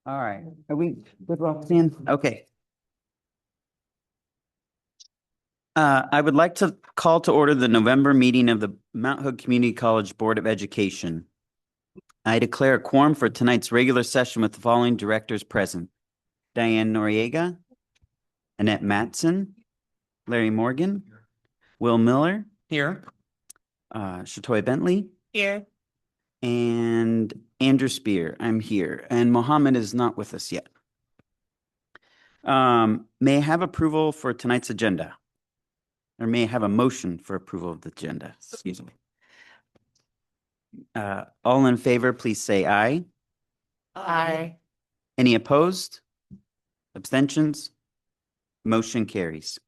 All right, are we with Roxanne? Okay. I would like to call to order the November meeting of the Mount Hood Community College Board of Education. I declare a quorum for tonight's regular session with the following directors present: Diane Noriega, Annette Matson, Larry Morgan, Will Miller, Here. Shatoy Bentley, Here. and Andrew Spear. I'm here, and Mohammed is not with us yet. May I have approval for tonight's agenda? Or may I have a motion for approval of the agenda? Excuse me. All in favor, please say aye. Aye. Any opposed? Abstentions? Motion carries.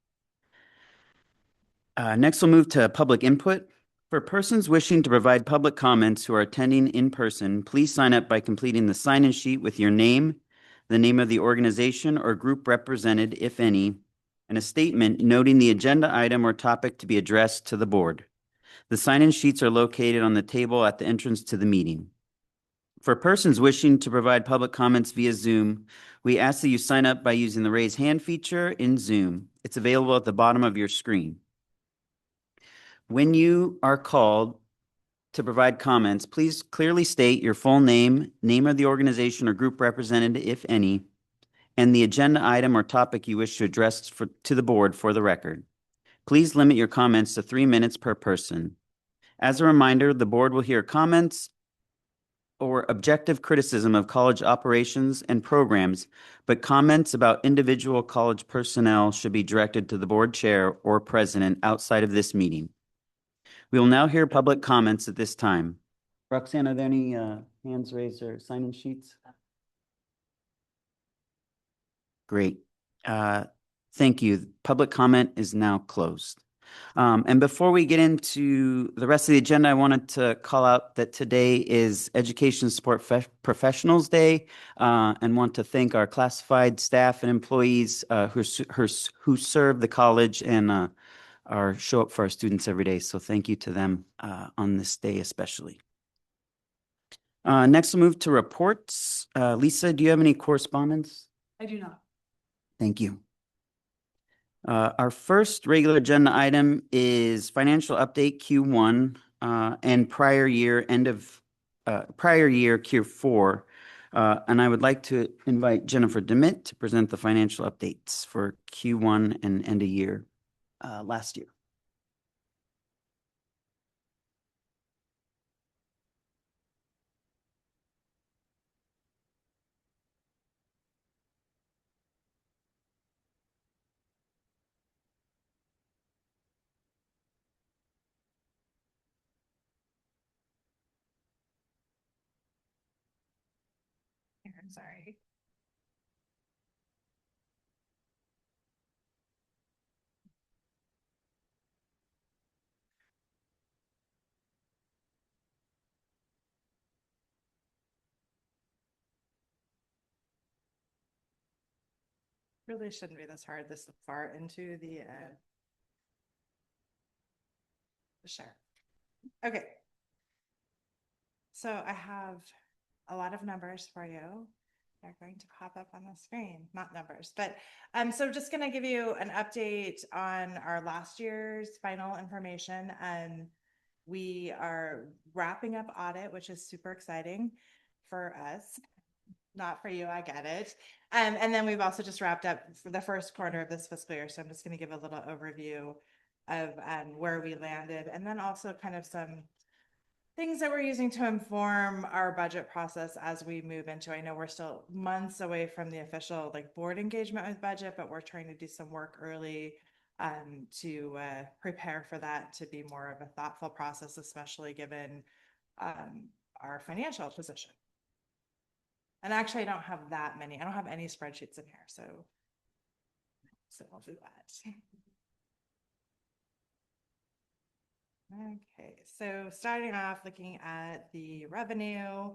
Next, we'll move to public input. For persons wishing to provide public comments who are attending in person, please sign up by completing the sign-in sheet with your name, the name of the organization or group represented, if any, and a statement noting the agenda item or topic to be addressed to the board. The sign-in sheets are located on the table at the entrance to the meeting. For persons wishing to provide public comments via Zoom, we ask that you sign up by using the raise hand feature in Zoom. It's available at the bottom of your screen. When you are called to provide comments, please clearly state your full name, name of the organization or group represented, if any, and the agenda item or topic you wish to address to the board for the record. Please limit your comments to 3 minutes per person. As a reminder, the board will hear comments or objective criticism of college operations and programs, but comments about individual college personnel should be directed to the board chair or president outside of this meeting. We will now hear public comments at this time. Roxanne, are there any hands raised or sign-in sheets? Great. Thank you. Public comment is now closed. And before we get into the rest of the agenda, I wanted to call out that today is Education Support Professionals Day, and want to thank our classified staff and employees who serve the college and show up for our students every day. So thank you to them on this day especially. Next, we'll move to reports. Lisa, do you have any correspondence? I do not. Thank you. Our first regular agenda item is financial update Q1 and prior year Q4. And I would like to invite Jennifer DeMitt to present the financial updates for Q1 and end of year last year. I'm sorry. Really shouldn't be this hard this far into the share. Okay. So I have a lot of numbers for you. They're going to pop up on the screen, not numbers, but so just going to give you an update on our last year's final information. We are wrapping up audit, which is super exciting for us. Not for you, I get it. And then we've also just wrapped up for the first quarter of this fiscal year. So I'm just going to give a little overview of where we landed, and then also kind of some things that we're using to inform our budget process as we move into. I know we're still months away from the official board engagement with budget, but we're trying to do some work early to prepare for that to be more of a thoughtful process, especially given our financial position. And actually, I don't have that many. I don't have any spreadsheets in here, so I'll do that. Okay, so starting off looking at the revenue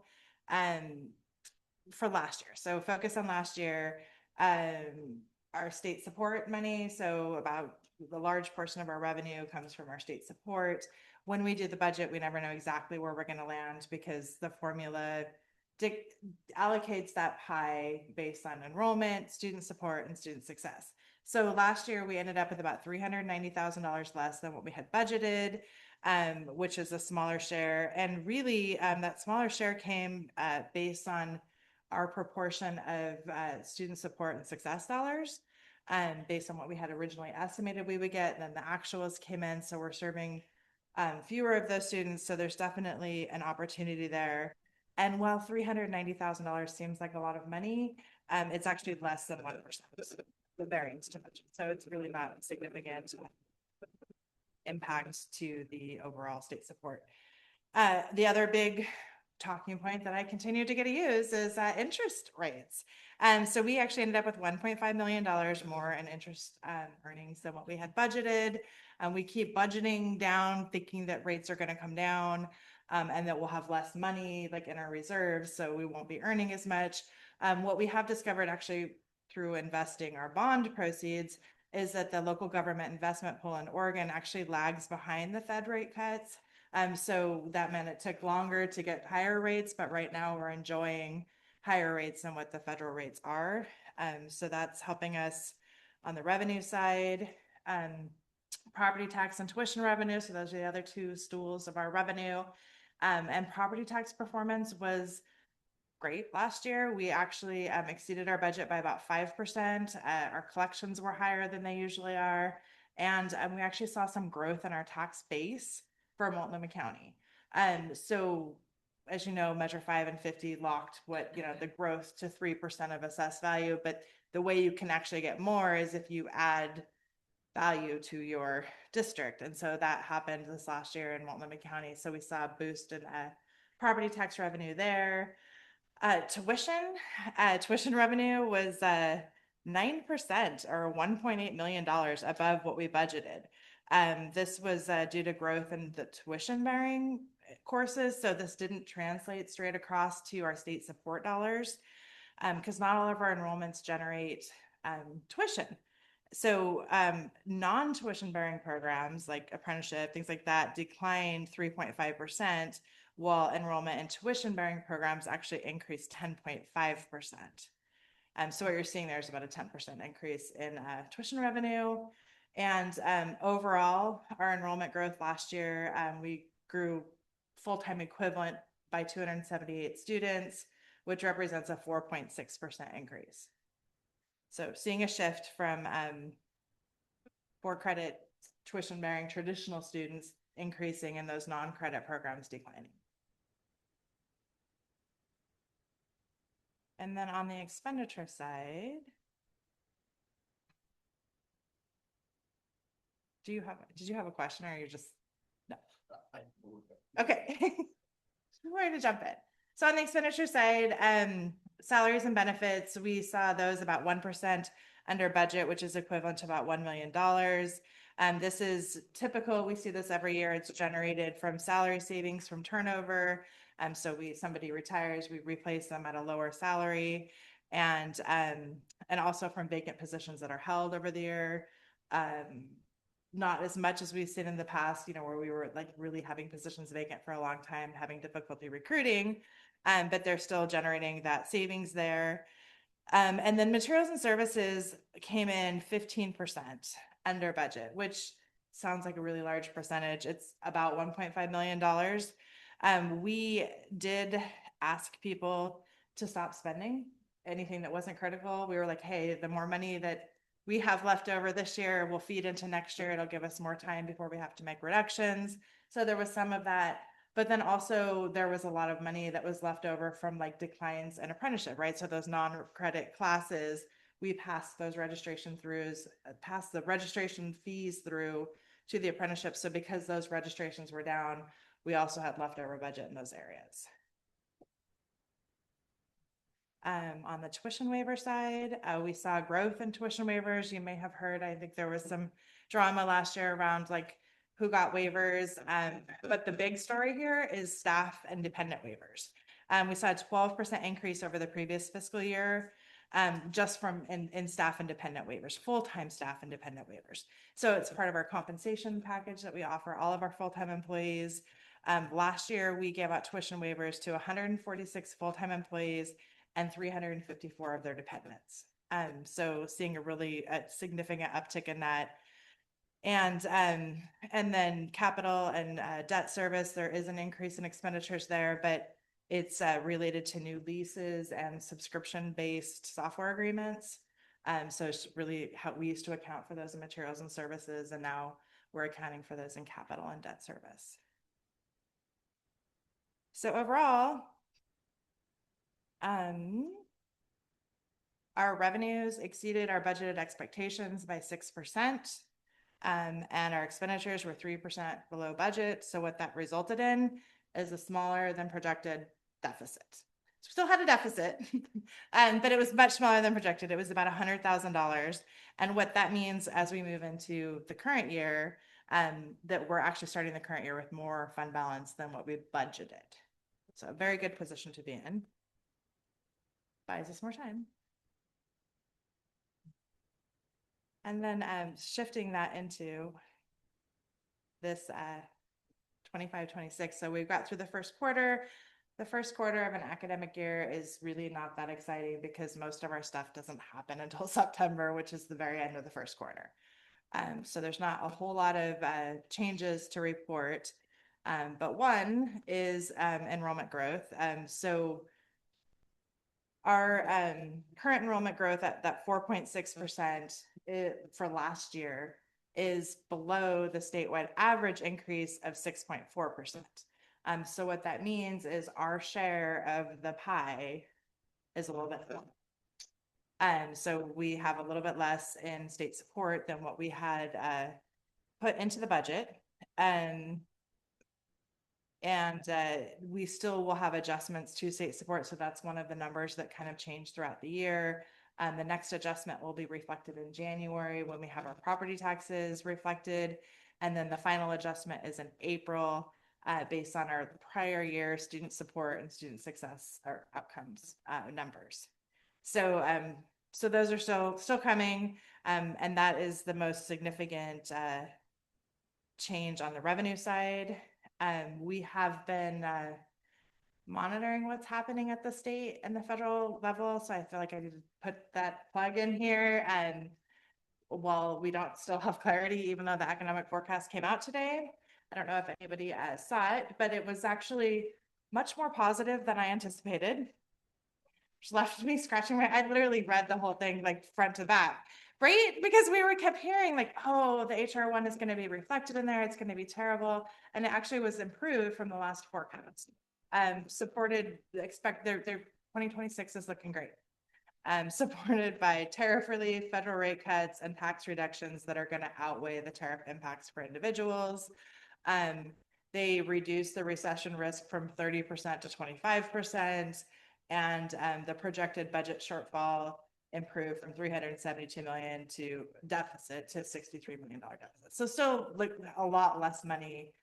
for last year. So focus on last year, our state support money. So about the large portion of our revenue comes from our state support. When we do the budget, we never know exactly where we're going to land because the formula allocates that pie based on enrollment, student support, and student success. So last year we ended up with about $390,000 less than what we had budgeted, which is a smaller share. And really, that smaller share came based on our proportion of student support and success dollars, based on what we had originally estimated we would get. And then the actuals came in, so we're serving fewer of those students. So there's definitely an opportunity there. And while $390,000 seems like a lot of money, it's actually less than 1%, the variance to budget. So it's really not a significant impact to the overall state support. The other big talking point that I continue to get to use is interest rates. And so we actually ended up with $1.5 million more in interest earnings than what we had budgeted. And we keep budgeting down, thinking that rates are going to come down, and that we'll have less money like in our reserves, so we won't be earning as much. What we have discovered actually through investing our bond proceeds is that the local government investment pool in Oregon actually lags behind the Fed rate cuts. So that meant it took longer to get higher rates, but right now we're enjoying higher rates than what the federal rates are. So that's helping us on the revenue side. Property tax and tuition revenue, so those are the other two stools of our revenue. And property tax performance was great last year. We actually exceeded our budget by about 5%. Our collections were higher than they usually are. And we actually saw some growth in our tax base for Multnomah County. So as you know, Measure 5 and 50 locked the growth to 3% of assessed value. But the way you can actually get more is if you add value to your district. And so that happened this last year in Multnomah County. So we saw a boost in property tax revenue there. Tuition revenue was 9% or $1.8 million above what we budgeted. This was due to growth in the tuition bearing courses. So this didn't translate straight across to our state support dollars, because not all of our enrollments generate tuition. So non-tuition bearing programs like apprenticeship, things like that, declined 3.5%, while enrollment in tuition bearing programs actually increased 10.5%. So what you're seeing there is about a 10% increase in tuition revenue. And overall, our enrollment growth last year, we grew full-time equivalent by 278 students, which represents a 4.6% increase. So seeing a shift from for credit tuition bearing traditional students increasing and those non-credit programs declining. And then on the expenditure side, did you have a question, or are you just, no? Okay. We're ready to jump in. So on the expenditure side, salaries and benefits, we saw those about 1% under budget, which is equivalent to about $1 million. This is typical. We see this every year. It's generated from salary savings from turnover. So somebody retires, we replace them at a lower salary, and also from vacant positions that are held over the year. Not as much as we've seen in the past, where we were like really having positions vacant for a long time, having difficulty recruiting, but they're still generating that savings there. And then materials and services came in 15% under budget, which sounds like a really large percentage. It's about $1.5 million. We did ask people to stop spending anything that wasn't critical. We were like, hey, the more money that we have left over this year will feed into next year. It'll give us more time before we have to make reductions. So there was some of that. But then also there was a lot of money that was left over from like declines in apprenticeship, right? So those non-credit classes, we passed those registration fees through to the apprenticeship. So because those registrations were down, we also had leftover budget in those areas. On the tuition waiver side, we saw growth in tuition waivers. You may have heard, I think there was some drama last year around like who got waivers. But the big story here is staff and dependent waivers. We saw a 12% increase over the previous fiscal year, just from in staff and dependent waivers, full-time staff and dependent waivers. So it's part of our compensation package that we offer all of our full-time employees. Last year, we gave out tuition waivers to 146 full-time employees and 354 of their dependents. So seeing a significant uptick in that. And then capital and debt service, there is an increase in expenditures there, but it's related to new leases and subscription-based software agreements. So it's really how we used to account for those in materials and services, and now we're accounting for those in capital and debt service. So overall, our revenues exceeded our budgeted expectations by 6%. And our expenditures were 3% below budget. So what that resulted in is a smaller than projected deficit. So we still had a deficit, but it was much smaller than projected. It was about $100,000. And what that means as we move into the current year, that we're actually starting the current year with more fund balance than what we budgeted. So a very good position to be in. Buys us more time. And then shifting that into this 25-26. So we've got through the first quarter. The first quarter of an academic year is really not that exciting because most of our stuff doesn't happen until September, which is the very end of the first quarter. So there's not a whole lot of changes to report. But one is enrollment growth. So our current enrollment growth at that 4.6% for last year is below the statewide average increase of 6.4%. So what that means is our share of the pie is a little bit low. So we have a little bit less in state support than what we had put into the budget. And we still will have adjustments to state support. So that's one of the numbers that kind of change throughout the year. The next adjustment will be reflected in January when we have our property taxes reflected. And then the final adjustment is in April based on our prior year student support and student success or outcomes numbers. So so those are still coming. And that is the most significant change on the revenue side. We have been monitoring what's happening at the state and the federal level. So I feel like I need to put that plug in here. And while we don't still have clarity, even though the economic forecast came out today, I don't know if anybody saw it, but it was actually much more positive than I anticipated, which left me scratching I literally read the whole thing like front to back. Right? Because we kept hearing like, oh, the HR one is going to be reflected in there. It's going to be terrible. And it actually was improved from the last forecast. Supported, expect their 2026 is looking great. Supported by tariff relief, federal rate cuts, and tax reductions that are going to outweigh the tariff impacts for individuals. They reduced the recession risk from 30% to 25%. And the projected budget shortfall improved from $372 million to deficit to $63 million deficit. So still like a lot less money.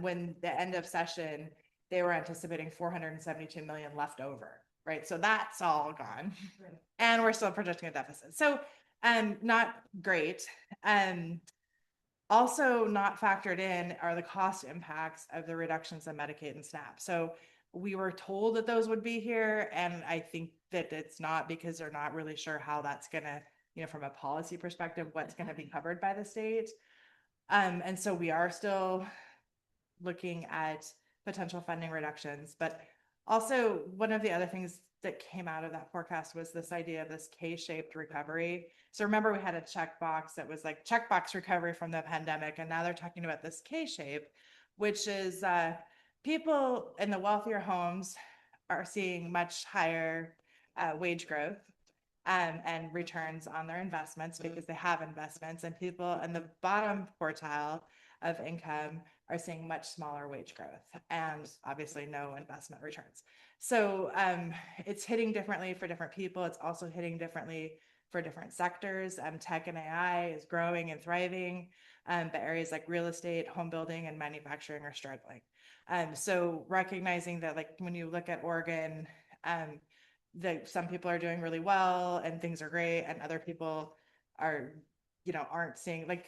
When the end of session, they were anticipating $472 million left over, right? So that's all gone. And we're still projecting a deficit. So not great. Also not factored in are the cost impacts of the reductions in Medicaid and SNAP. So we were told that those would be here, and I think that it's not because they're not really sure how that's going to, from a policy perspective, what's going to be covered by the state. And so we are still looking at potential funding reductions. But also one of the other things that came out of that forecast was this idea of this K-shaped recovery. So remember we had a checkbox that was like checkbox recovery from the pandemic, and now they're talking about this K-shape, which is people in the wealthier homes are seeing much higher wage growth and returns on their investments because they have investments, and people in the bottom quartile of income are seeing much smaller wage growth and obviously no investment returns. So it's hitting differently for different people. It's also hitting differently for different sectors. Tech and AI is growing and thriving, but areas like real estate, home building, and manufacturing are struggling. So recognizing that, like when you look at Oregon, that some people are doing really well and things are great, and other people are, aren't seeing, like,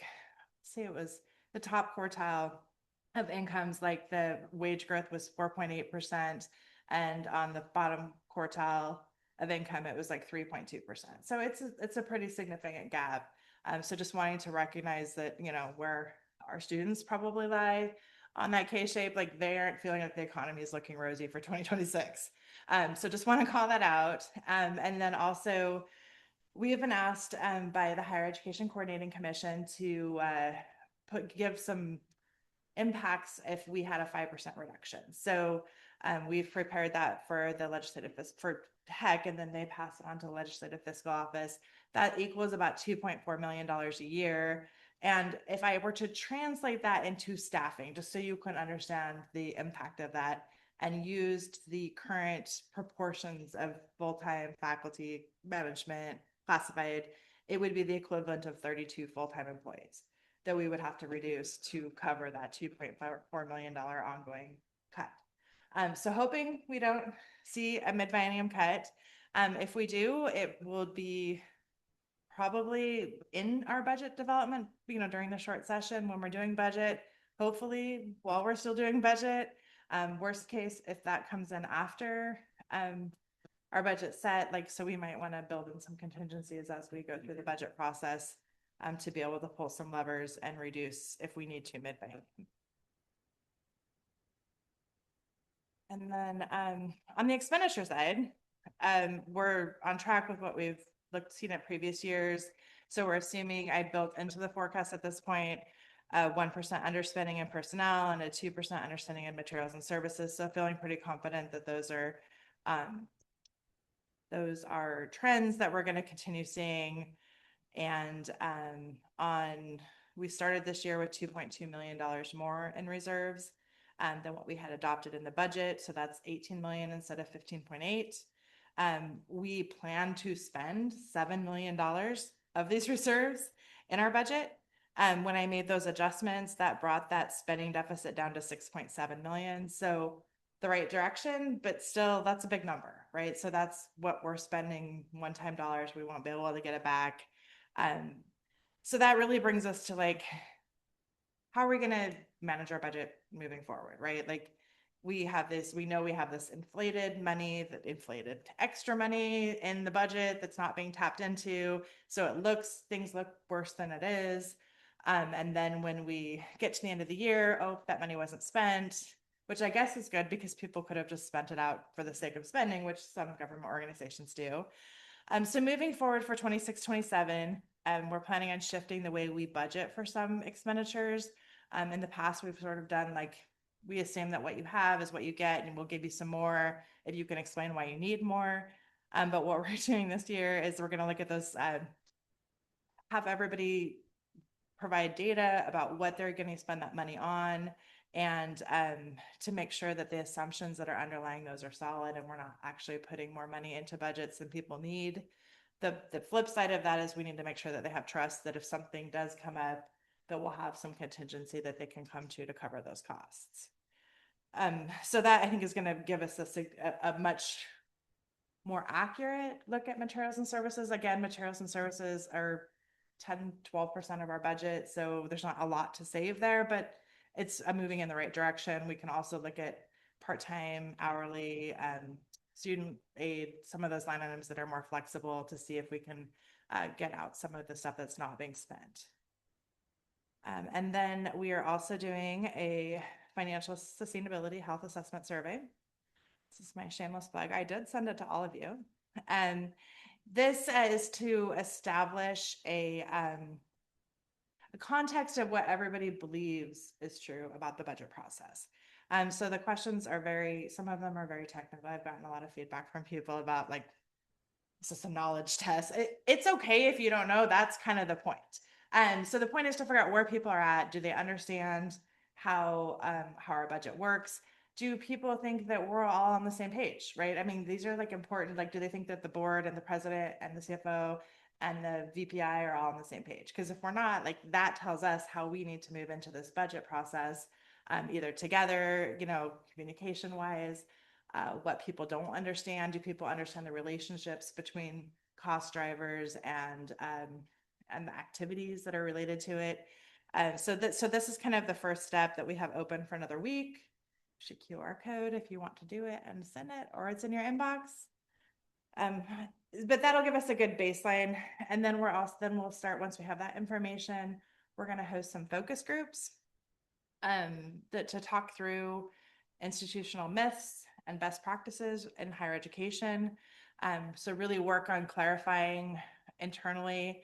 say it was the top quartile of incomes, like the wage growth was 4.8%, and on the bottom quartile of income, it was like 3.2%. So it's a pretty significant gap. So just wanting to recognize that, you know, where our students probably lie on that K-shape, like they aren't feeling like the economy is looking rosy for 2026. So just want to call that out. And then also, we have been asked by the Higher Education Coordinating Commission to give some impacts if we had a 5% reduction. So we've prepared that for the legislative for HEC, and then they pass it on to the legislative fiscal office. That equals about $2.4 million a year. And if I were to translate that into staffing, just so you can understand the impact of that, and used the current proportions of full-time faculty, management, classified, it would be the equivalent of 32 full-time employees that we would have to reduce to cover that $2.4 million ongoing cut. So hoping we don't see a mid-biennium cut. If we do, it will be probably in our budget development, you know, during the short session when we're doing budget, hopefully while we're still doing budget. Worst case, if that comes in after our budget set, like, so we might want to build in some contingencies as we go through the budget process to be able to pull some levers and reduce if we need to mid-biennium. And then on the expenditure side, we're on track with what we've seen at previous years. So we're assuming I built into the forecast at this point 1% underspending in personnel and a 2% underspending in materials and services. So feeling pretty confident that those are trends that we're going to continue seeing. And we started this year with $2.2 million more in reserves than what we had adopted in the budget. So that's 18 million instead of 15.8. We plan to spend $7 million of these reserves in our budget. When I made those adjustments, that brought that spending deficit down to 6.7 million. So the right direction, but still that's a big number, right? So that's what we're spending one-time dollars. We won't be able to get it back. So that really brings us to like, how are we going to manage our budget moving forward, right? Like we know we have this inflated extra money in the budget that's not being tapped into. So things look worse than it is. And then when we get to the end of the year, that money wasn't spent, which I guess is good because people could have just spent it out for the sake of spending, which some government organizations do. So moving forward for 26, 27, we're planning on shifting the way we budget for some expenditures. In the past, we've sort of done like, we assume that what you have is what you get, and we'll give you some more if you can explain why you need more. But what we're doing this year is we're going to look at those, have everybody provide data about what they're going to spend that money on, and to make sure that the assumptions that are underlying those are solid and we're not actually putting more money into budgets than people need. The flip side of that is we need to make sure that they have trust that if something does come up, that we'll have some contingency that they can come to cover those costs. So that I think is going to give us a much more accurate look at materials and services. Again, materials and services are 10-12% of our budget, so there's not a lot to save there, but it's moving in the right direction. We can also look at part-time, hourly, student aid, some of those line items that are more flexible to see if we can get out some of the stuff that's not being spent. And then we are also doing a financial sustainability health assessment survey. This is my shameless plug. I did send it to all of you. And this is to establish a context of what everybody believes is true about the budget process. So the questions are some of them are very technical. I've gotten a lot of feedback from people about like, this is a knowledge test. It's okay if you don't know, that's kind of the point. So the point is to figure out where people are at. Do they understand how our budget works? Do people think that we're all on the same page, right? I mean, these are like important, like, do they think that the board and the president and the CFO and the VPI are all on the same page? Because if we're not, like, that tells us how we need to move into this budget process, either together, you know, communication wise, what people don't understand. Do people understand the relationships between cost drivers and the activities that are related to it? So this is kind of the first step that we have open for another week. Should QR code if you want to do it and send it, or it's in your inbox. But that'll give us a good baseline. And then we'll start, once we have that information, we're going to host some focus groups to talk through institutional myths and best practices in higher education. So really work on clarifying internally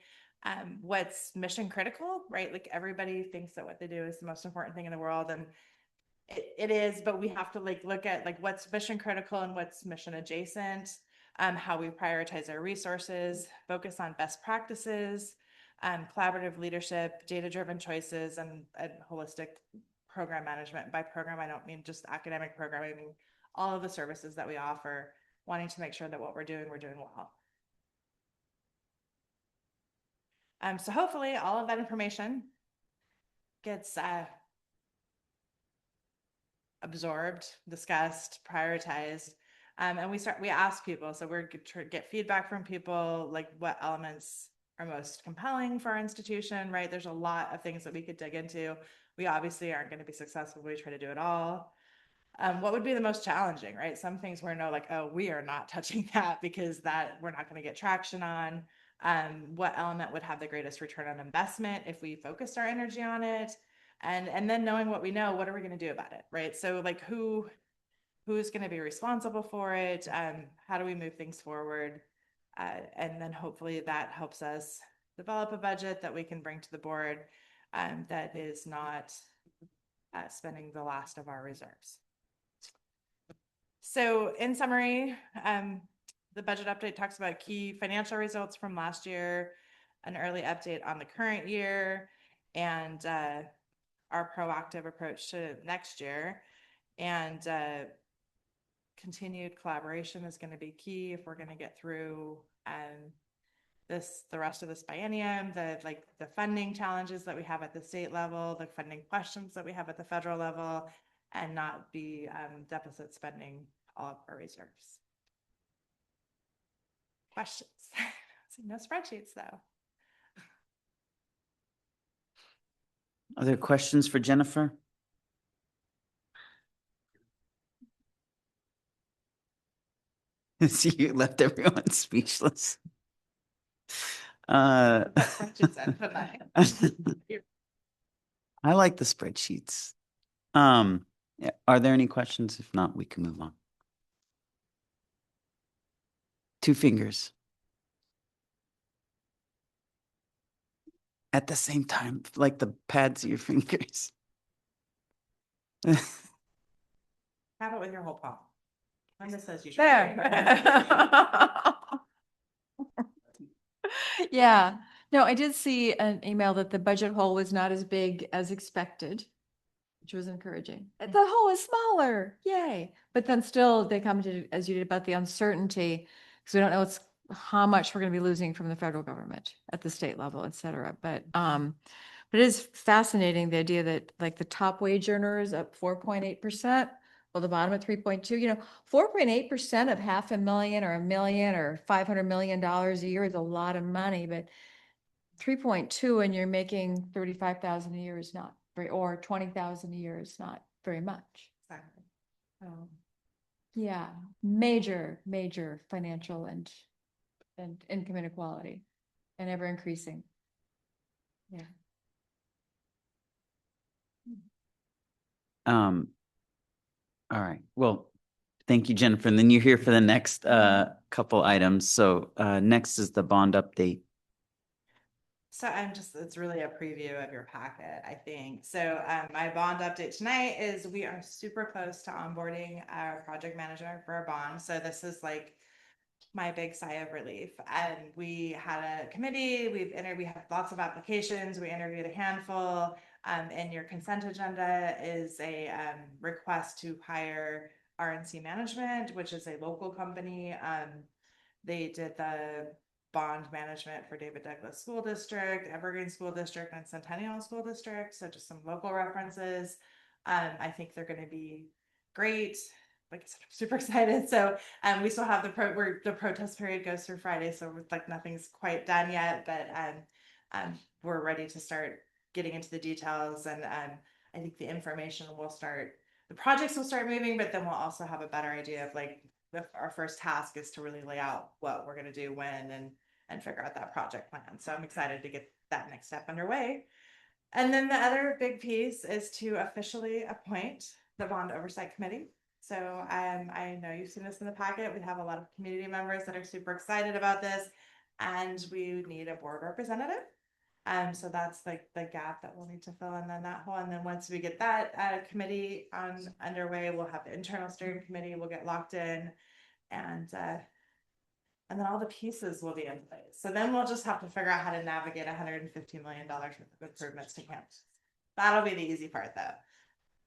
what's mission critical, right? Like everybody thinks that what they do is the most important thing in the world, and it is, but we have to look at what's mission critical and what's mission adjacent, how we prioritize our resources, focus on best practices, collaborative leadership, data-driven choices, and holistic program management. By program, I don't mean just academic programming, I mean all of the services that we offer, wanting to make sure that what we're doing well. So hopefully all of that information gets absorbed, discussed, prioritized. And we ask people, so we're get feedback from people, like what elements are most compelling for our institution, right? There's a lot of things that we could dig into. We obviously aren't going to be successful if we try to do it all. What would be the most challenging, right? Some things we're oh, we are not touching that because that we're not going to get traction on. What element would have the greatest return on investment if we focused our energy on it? And then knowing what we know, what are we going to do about it, right? So who's going to be responsible for it? How do we move things forward? And then hopefully that helps us develop a budget that we can bring to the board that is not spending the last of our reserves. So in summary, the budget update talks about key financial results from last year, an early update on the current year, and our proactive approach to next year. And continued collaboration is going to be key if we're going to get through the rest of this biennium, the funding challenges that we have at the state level, the funding questions that we have at the federal level, and not be deficit spending all of our reserves. Questions? No spreadsheets though. Are there questions for Jennifer? See, you left everyone speechless. Spreadsheets and tonight. I like the spreadsheets. Yeah, are there any questions? If not, we can move on. Two fingers. At the same time, like the pads of your fingers. Have it with your whole palm. Linda says you should. There. Yeah, no, I did see an email that the budget hole was not as big as expected, which was encouraging. The hole is smaller, yay. But then still they commented, as you did, about the uncertainty, because we don't know how much we're going to be losing from the federal government at the state level, et cetera. But it is fascinating, the idea that the top wage earner is up 4.8%. Well, the bottom at 3.2, 4.8% of $500,000 or $1 million or $500 million a year is a lot of money, but 3.2 and you're making 35,000 a year is not very, or 20,000 a year is not very much. Exactly. Yeah, major financial and income inequality, and ever increasing. Yeah. All right. Well, thank you, Jennifer. And then you're here for the next couple items. So next is the bond update. So it's really a preview of your packet, I think. So my bond update tonight is we are super close to onboarding our project manager for our bond. So this is my big sigh of relief. And we had a committee, we have lots of applications, we interviewed a handful. And your consent agenda is a request to hire RNC Management, which is a local company. They did the bond management for David Douglas School District, Evergreen School District, and Centennial School District. So just some local references. I think they're going to be great. Like I said, I'm super excited. So we still have the protest period goes through Friday, so nothing's quite done yet, but we're ready to start getting into the details, and I think the information will start, the projects will start moving, but then we'll also have a better idea of like, our first task is to really lay out what we're gonna do when, and figure out that project plan. So I'm excited to get that next step underway. And then the other big piece is to officially appoint the Bond Oversight Committee. So I know you've seen this in the packet. We have a lot of community members that are super excited about this, and we need a board representative. So that's like the gap that we'll need to fill in then that hole. And then once we get that committee underway, we'll have the internal steering committee, we'll get locked in, and then all the pieces will be in place. So then we'll just have to figure out how to navigate $150 million worth of improvements to campus. That'll be the easy part though.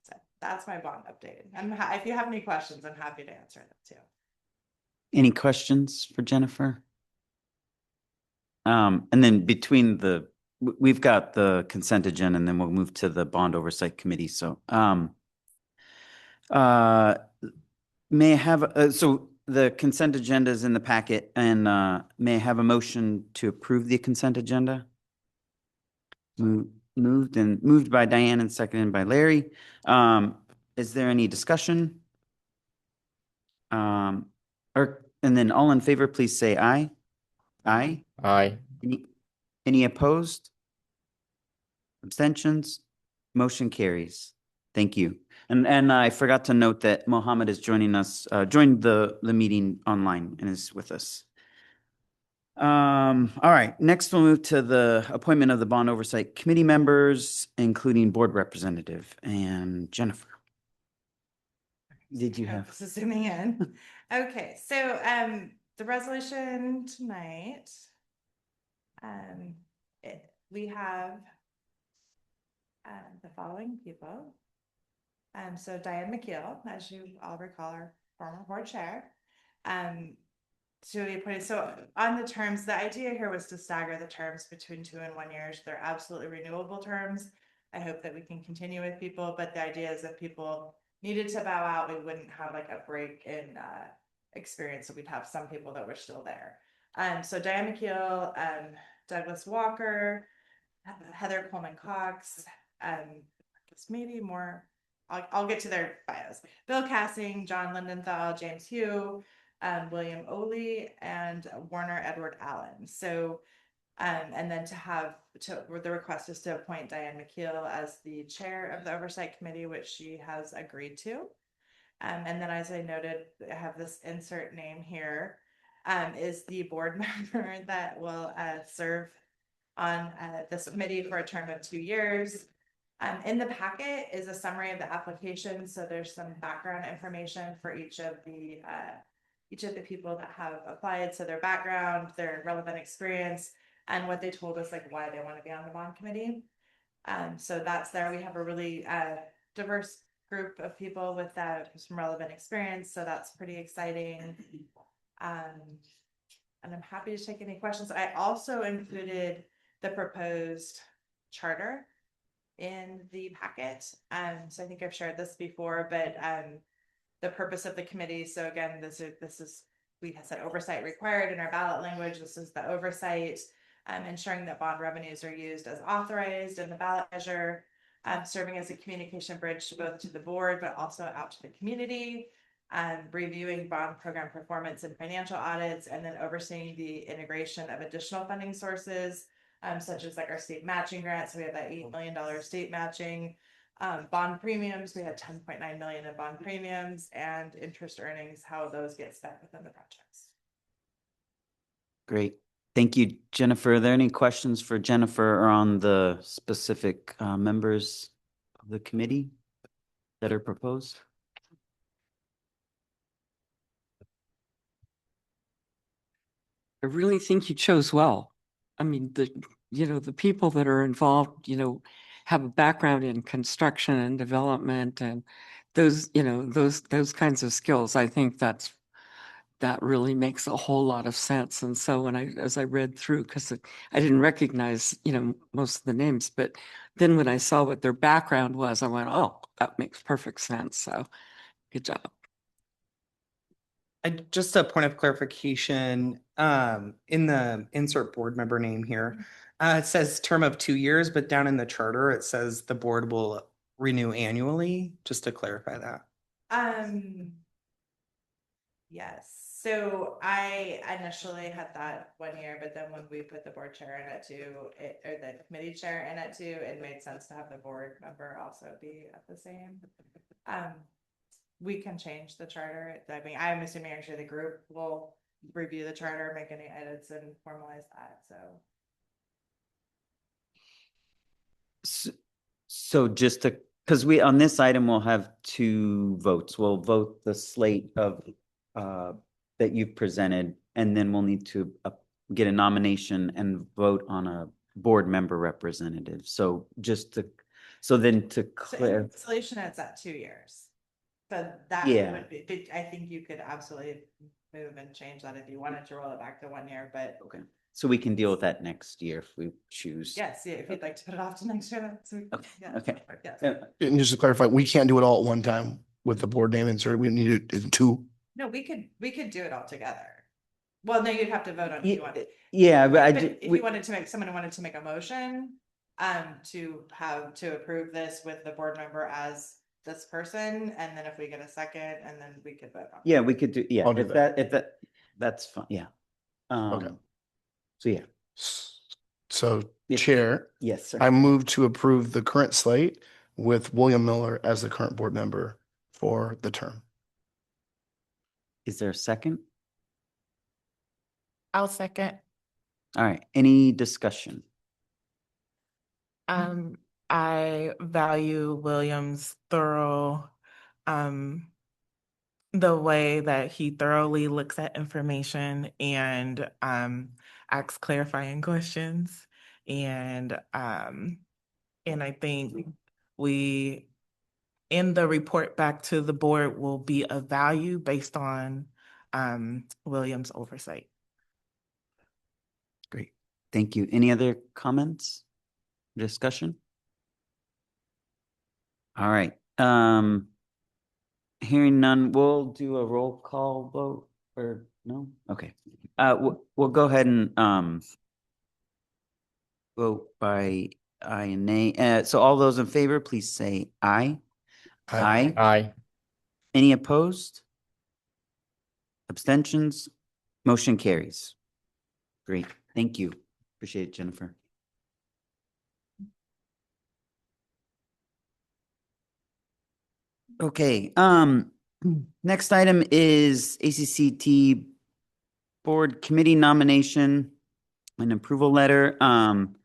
So that's my bond update. If you have any questions, I'm happy to answer them too. Any questions for Jennifer? And then between we've got the consent agenda, and then we'll move to the Bond Oversight Committee. So, may I have, so the consent agenda is in the packet, and may I have a motion to approve the consent agenda? Moved by Diane and seconded by Larry. Is there any discussion? And then all in favor, please say aye. Aye. Aye. Any opposed? Abstentions? Motion carries. Thank you. And I forgot to note that Mohammed is joining us, joined the meeting online and is with us. All right, next we'll move to the appointment of the Bond Oversight Committee members, including board representative and Jennifer. Did you have? This is zooming in. Okay, so the resolution tonight, we have the following people. So Diane McKeel, as you all recall, our former board chair, to be appointed. So on the terms, the idea here was to stagger the terms between 2 and 1 years. They're absolutely renewable terms. I hope that we can continue with people, but the idea is if people needed to bow out, we wouldn't have like a break in experience. So we'd have some people that were still there. So Diane McKeel, Douglas Walker, Heather Coleman Cox, guess maybe more. I'll get to their bios. Bill Cassing, John Lindenthal, James Hugh, William Oley, and Warner Edward Allen. So, and then the request is to appoint Diane McKeel as the chair of the Oversight Committee, which she has agreed to. And then, as I noted, I have this insert name here, is the board member that will serve on this committee for a term of 2 years. In the packet is a summary of the application. So there's some background information for each of the people that have applied. So their background, their relevant experience, and what they told us, like why they want to be on the bond committee. So that's there. We have a really diverse group of people with some relevant experience. So that's pretty exciting. And I'm happy to take any questions. I also included the proposed charter in the packet. So I think I've shared this before, but the purpose of the committee. So again, this is we have said oversight required in our ballot language. This is the oversight, ensuring that bond revenues are used as authorized in the ballot measure, serving as a communication bridge both to the board, but also out to the community, reviewing bond program performance and financial audits, and then overseeing the integration of additional funding sources, such as like our state matching grants. So we have that $8 million state matching, bond premiums. We had 10.9 million in bond premiums, and interest earnings, how those get spent within the projects. Great. Thank you, Jennifer. Are there any questions for Jennifer or on the specific members of the committee that are proposed? I really think you chose well. I mean, the people that are involved, have a background in construction and development and those kinds of skills. I think that really makes a whole lot of sense. And so as I read through, because I didn't recognize, most of the names, but then when I saw what their background was, I went, oh, that makes perfect sense. So good job. Just a point of clarification, in the insert board member name here, It says term of 2 years, but down in the charter, it says the board will renew annually, just to clarify that. Yes, so I initially had that 1 year, but then when we put the board chair in it too, or the committee chair in it too, it made sense to have the board member also be at the same. We can change the charter. I mean, I'm assuming actually the group will review the charter, make any edits and formalize that, so. So just to, because we, on this item, we'll have two votes. We'll vote the slate of, that you've presented, and then we'll need to get a nomination and vote on a board member representative. So just to, so then to So clear, installation, it's at 2 years. So that Yeah. would be, but I think you could absolutely move and change that if you wanted to roll it back to 1 year, but okay, so we can deal with that next year if we choose. yes, yeah, if you'd like to put it off to next year, that's. Okay, yeah, okay. yes. And just to clarify, we can't do it all at one time with the board name insert. We need it in two. No, we could do it all together. Well, no, you'd have to vote on if you want. Yeah, but I But do, if you wanted to make, someone wanted to make a motion, to approve this with the board member as this person, and then if we get a second, and then we could vote on. it. yeah, we could do, yeah, I'll do if that, that's fine, yeah. Okay. So yeah, So Yeah. Chair, yes, sir. I move to approve the current slate with William Miller as the current board member for the term. Is there a second? I'll second. All right, any discussion? I value William's thorough, the way that he thoroughly looks at information and asks clarifying questions. And I think we, in the report back to the board, will be of value based on William's oversight. Great, thank you. Any other comments? Discussion? All right, hearing none, we'll do a roll call vote, or no? Okay, we'll go ahead and vote by aye and nay. So all those in favor, please say aye. Aye. Aye. Any opposed? Abstentions? Motion carries. Great, thank you. Appreciate it, Jennifer. Okay, next item is ACCT Board Committee nomination and approval letter. And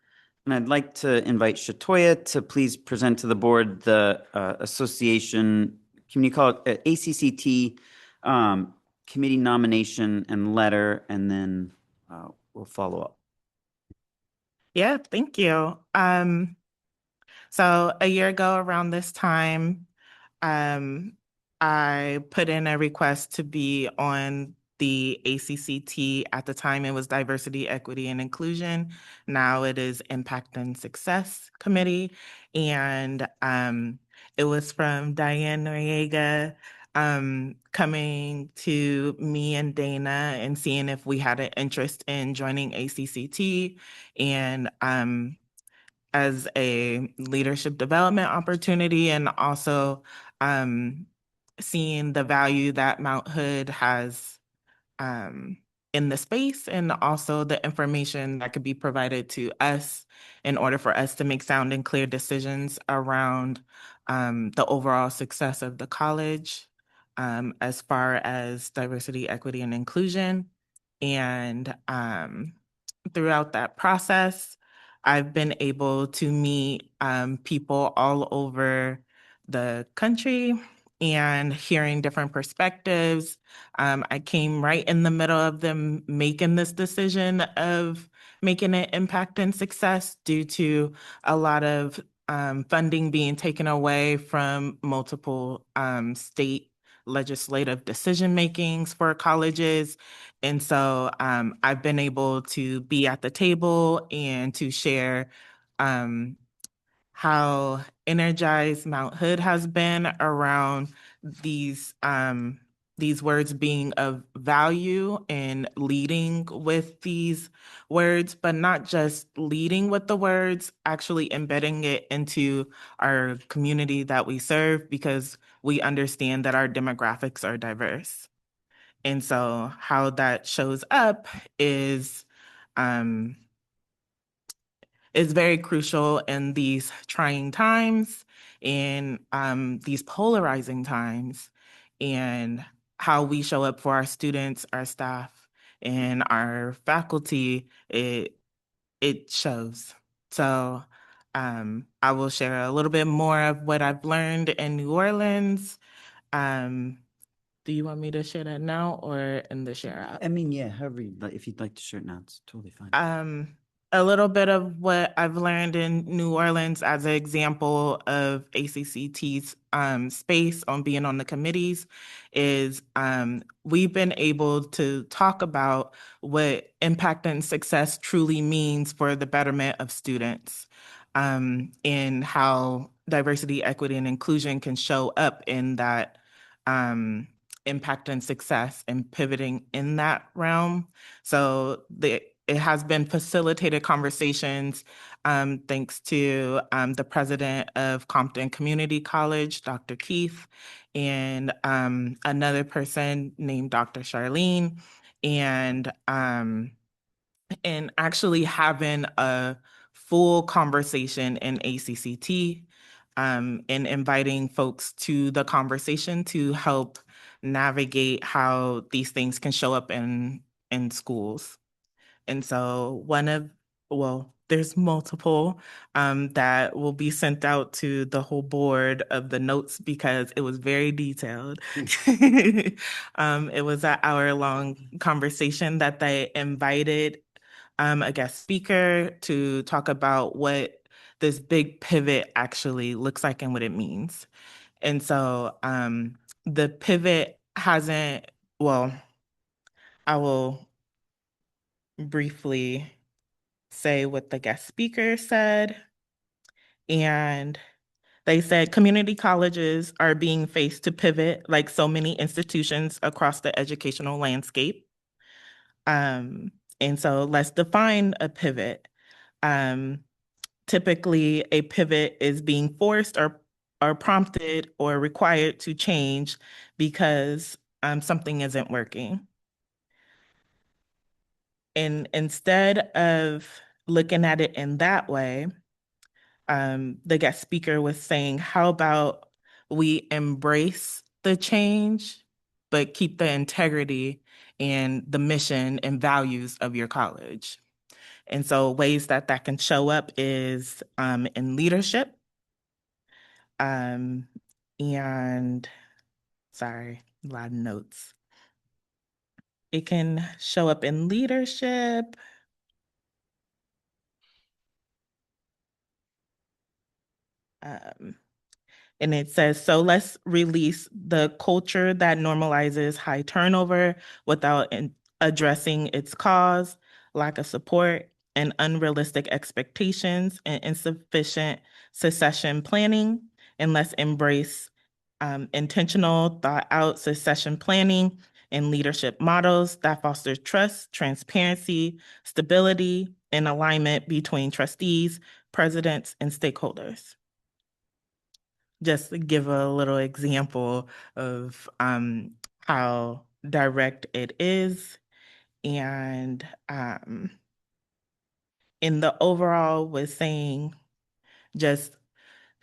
I'd like to invite Shatoya to please present to the board the association, can you call it ACCT committee nomination and letter, and then we'll follow up. Yeah, thank you. So a year ago around this time, I put in a request to be on the ACCT. At the time, it was Diversity, Equity, and Inclusion. Now it is Impact and Success Committee. And it was from Diane Noriega coming to me and Dana and seeing if we had an interest in joining ACCT. And as a leadership development opportunity, and also seeing the value that Mount Hood has in the space, and also the information that could be provided to us in order for us to make sound and clear decisions around the overall success of the college as far as diversity, equity, and inclusion. And throughout that process, I've been able to meet people all over the country and hearing different perspectives. I came right in the middle of them making this decision of making an impact and success due to a lot of funding being taken away from multiple state legislative decision makings for colleges. And so I've been able to be at the table and to share how energized Mount Hood has been around these these words being of value and leading with these words, but not just leading with the words, actually embedding it into our community that we serve, because we understand that our demographics are diverse. And so how that shows up um, is very crucial in these trying times, in these polarizing times, and how we show up for our students, our staff, and our faculty. It shows. So I will share a little bit more of what I've learned in New Orleans. Do you want me to share that now or in the share app? I mean, yeah, however, if you'd like to share it now, it's totally fine. A little bit of what I've learned in New Orleans as an example of ACCT's space on being on the committees is we've been able to talk about what impact and success truly means for the betterment of students, and how diversity, equity, and inclusion can show up in that impact and success and pivoting in that realm. So it has been facilitated conversations thanks to the president of Compton Community College, Dr. Keith, and another person named Dr. Charlene, and actually having a full conversation in ACCT, and inviting folks to the conversation to help navigate how these things can show up in schools. And so there's multiple that will be sent out to the whole board of the notes because it was very detailed. It was an hour-long conversation that they invited a guest speaker to talk about what this big pivot actually looks like and what it means. And so the pivot hasn't, I will briefly say what the guest speaker said. And they said community colleges are being faced to pivot like so many institutions across the educational landscape. And so let's define a pivot. Typically, a pivot is being forced or prompted or required to change because something isn't working. And instead of looking at it in that way, the guest speaker was saying, how about we embrace the change, but keep the integrity and the mission and values of your college? And so ways that can show up is in leadership. And sorry, a lot of notes. It can show up in leadership. And it says, so let's release the culture that normalizes high turnover without addressing its cause, lack of support, and unrealistic expectations and insufficient succession planning. And let's embrace intentional, thought out succession planning and leadership models that foster trust, transparency, stability, and alignment between trustees, presidents, and stakeholders. Just to give a little example of how direct it is. And in the overall was saying just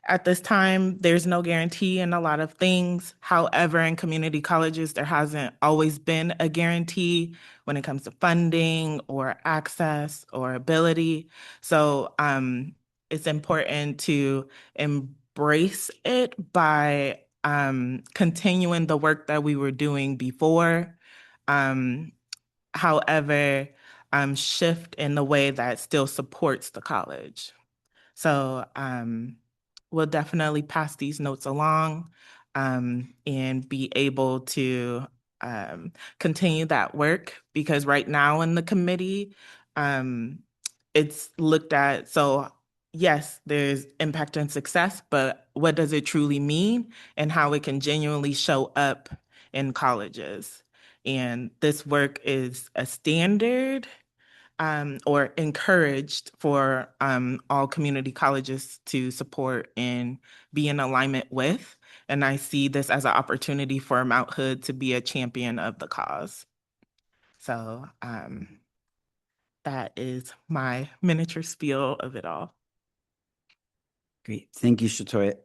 at this time, there's no guarantee in a lot of things. However, in community colleges, there hasn't always been a guarantee when it comes to funding or access or ability. So it's important to embrace it by continuing the work that we were doing before. However, shift in the way that still supports the college. So we'll definitely pass these notes along and be able to continue that work, because right now in the committee, it's looked at, so yes, there's impact and success, but what does it truly mean and how it can genuinely show up in colleges. And this work is a standard or encouraged for all community colleges to support and be in alignment with. And I see this as an opportunity for Mount Hood to be a champion of the cause. So that is my miniature spiel of it all. Great. Thank you, Shatoya.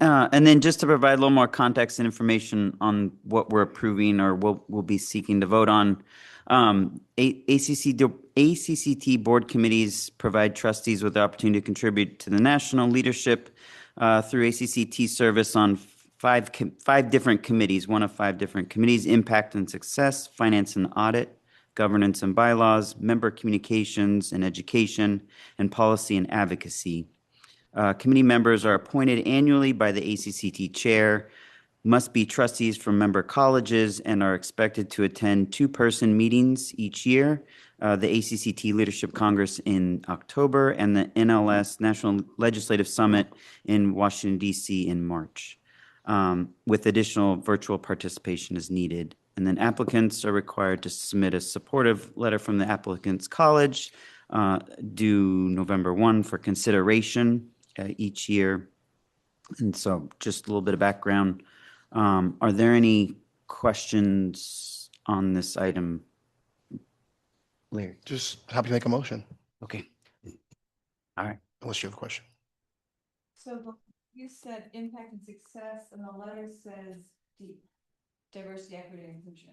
And then just to provide a little more context and information on what we're approving or we'll be seeking to vote on. ACCT board committees provide trustees with the opportunity to contribute to the national leadership through ACCT service on five different committees, one of 5 different committees: impact and success, finance and audit, governance and bylaws, member communications and education, and policy and advocacy. Committee members are appointed annually by the ACCT chair, must be trustees from member colleges, and are expected to attend 2-person meetings each year, the ACCT Leadership Congress in October and the NLS National Legislative Summit in Washington, D.C. in March, with additional virtual participation as needed. And then applicants are required to submit a supportive letter from the applicant's college due November 1 for consideration each year. And so just a little bit of background. Are there any questions on this item? Larry? Just happy to make a motion, Okay. All right. unless you have a question. So you said impact and success, and the letter says diversity, equity, and inclusion.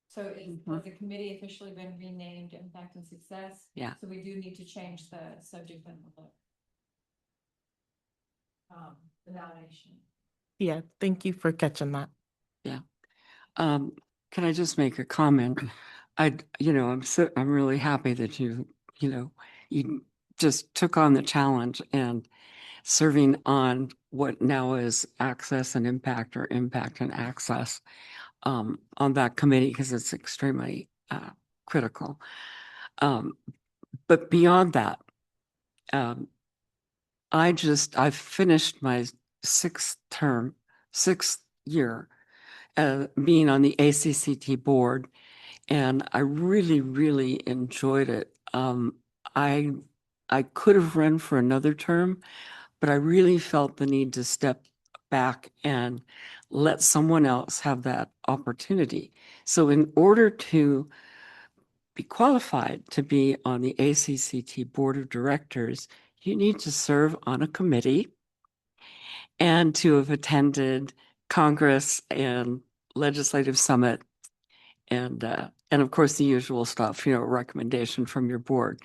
So has the committee officially been renamed Impact and Success? Yeah. So we do need to change the subject of the nomination. Yeah, thank you for catching that. Can I just make a comment? I'm really happy that you just took on the challenge and serving on what now is access and impact, or impact and access, on that committee, because it's extremely critical. But beyond that, I've finished my 6th year being on the ACCT board, and I really, really enjoyed it. I could have run for another term, but I really felt the need to step back and let someone else have that opportunity. So in order to be qualified to be on the ACCT Board of Directors, you need to serve on a committee and to have attended Congress and Legislative Summit, and of course the usual stuff, recommendation from your board.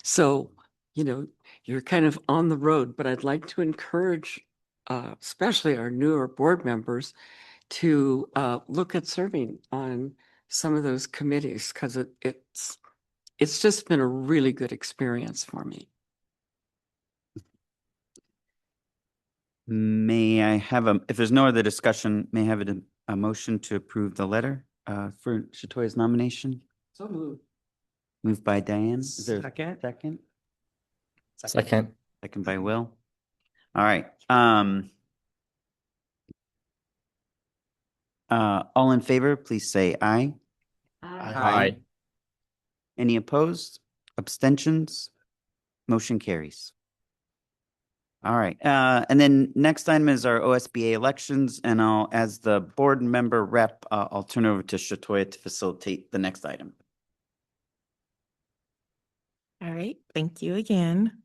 So, you're kind of on the road, but I'd like to encourage, especially our newer board members, to look at serving on some of those committees, because it's just been a really good experience for me. May I have if there's no other discussion, may I have a motion to approve the letter for Shatoya's nomination? So moved. Moved by Diane. Is there a Second. second? Second. Second by Will. All right. All in favor, please say aye. Aye. Any opposed? Abstentions? Motion carries. All right. And then next item is our OSBA elections, and as the board member rep, I'll turn over to Shatoya to facilitate the next item. All right, thank you again.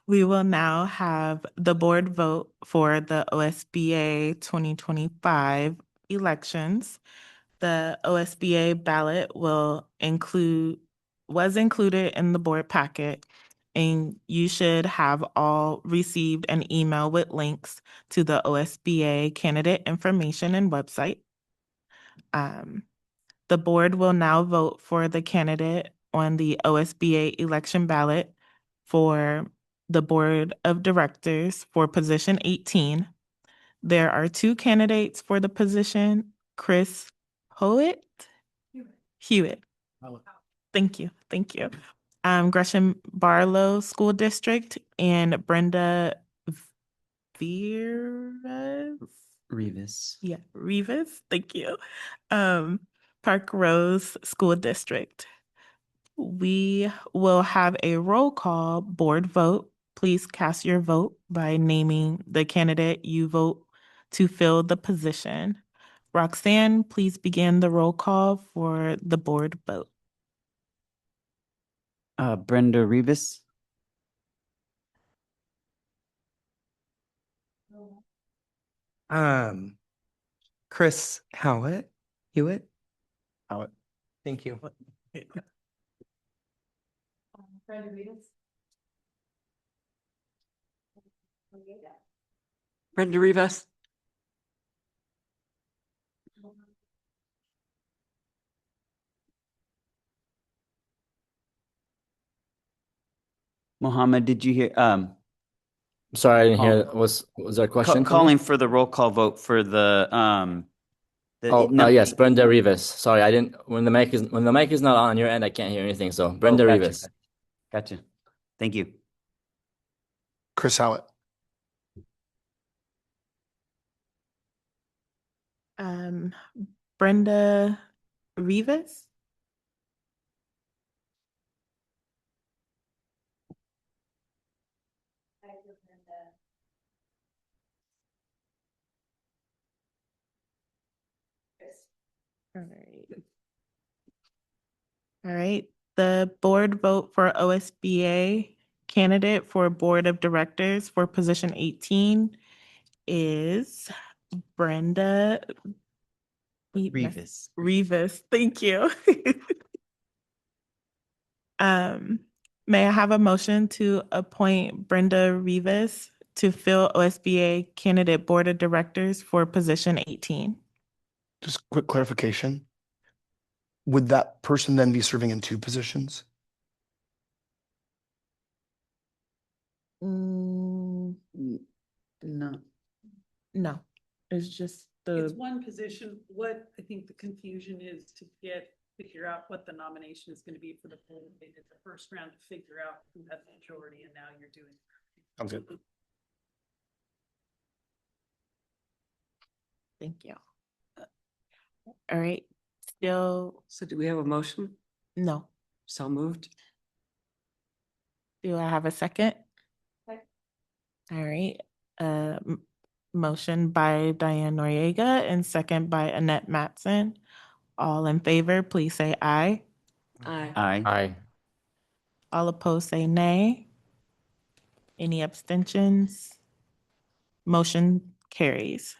We will now have the board vote for the OSBA 2025 elections. The OSBA ballot was included in the board packet, and you should have all received an email with links to the OSBA candidate information and website. The board will now vote for the candidate on the OSBA election ballot for the board of directors for position 18. There are 2 candidates for the position: Chris Hewitt. Thank you. Gresham Barlow School District, and Brenda Rivas. Yeah, Rivas, thank you. Park Rose School District. We will have a roll call board vote. Please cast your vote by naming the candidate you vote to fill the position. Roxanne, please begin the roll call for the board vote. Brenda Rivas. Chris Hewitt. Howard. Thank you. Brenda Rivas. Mohammed, did you hear? Sorry, I didn't hear. Oh. Was there a question? to me? Calling for the roll call vote for the Oh, no, yes, Brenda Rivas. Sorry, I didn't. When the mic is not on your end, I can't hear anything. So Brenda gotcha. Rivas. Gotcha. Thank you. Chris Howard. Brenda Rivas. All right. All right. The board vote for OSBA candidate for Board of Directors for position 18 is Brenda Rivas. Rivas. Thank you. May I have a motion to appoint Brenda Rivas to fill OSBA candidate Board of Directors for position 18? Just quick clarification. Would that person then be serving in two positions? Mm, No. no, it's just It's the, one position. What I think the confusion is to figure out what the nomination is going to be for the poll. They did the first round to figure out who had the majority, and now you're doing. Sounds good. thank you. All right, still, So do we have a motion? no. So moved. Do I have a second? Second. All right, motion by Diane Noriega and second by Annette Matson. All in favor, please say aye. Aye. Aye. Aye. All opposed, say nay. Any abstentions? Motion carries.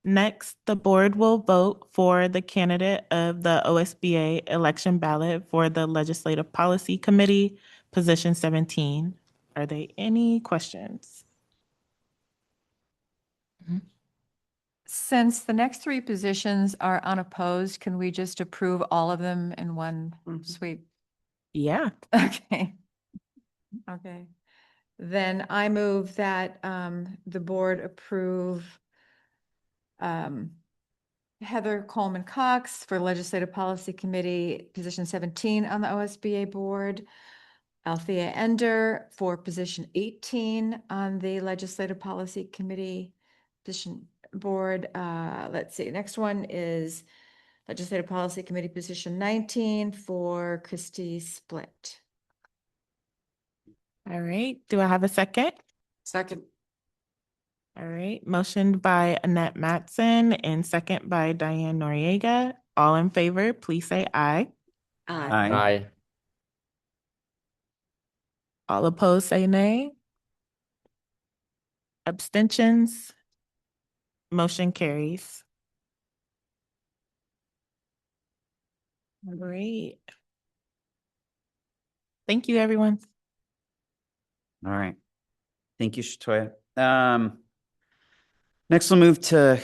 Next, the board will vote for the candidate of the OSBA election ballot for the Legislative Policy Committee, position 17. Are there any questions? Since the next three positions are unopposed, can we just approve all of them in one Mhm. sweep? Yeah. Okay. Okay. Then I move that the board approve Heather Coleman Cox for Legislative Policy Committee, position 17 on the OSBA board. Althea Ender for position 18 on the Legislative Policy Committee position board. Let's see, next one is Legislative Policy Committee position 19 for Christy Split. All right. Do I have a second? Second. All right. Motioned by Annette Matson and second by Diane Noriega. All in favor, please say aye. Aye. Aye. Aye. All opposed, say nay. Abstentions? Motion carries. All right. Thank you, everyone. All right. Thank you, Shatoya. Next we'll move to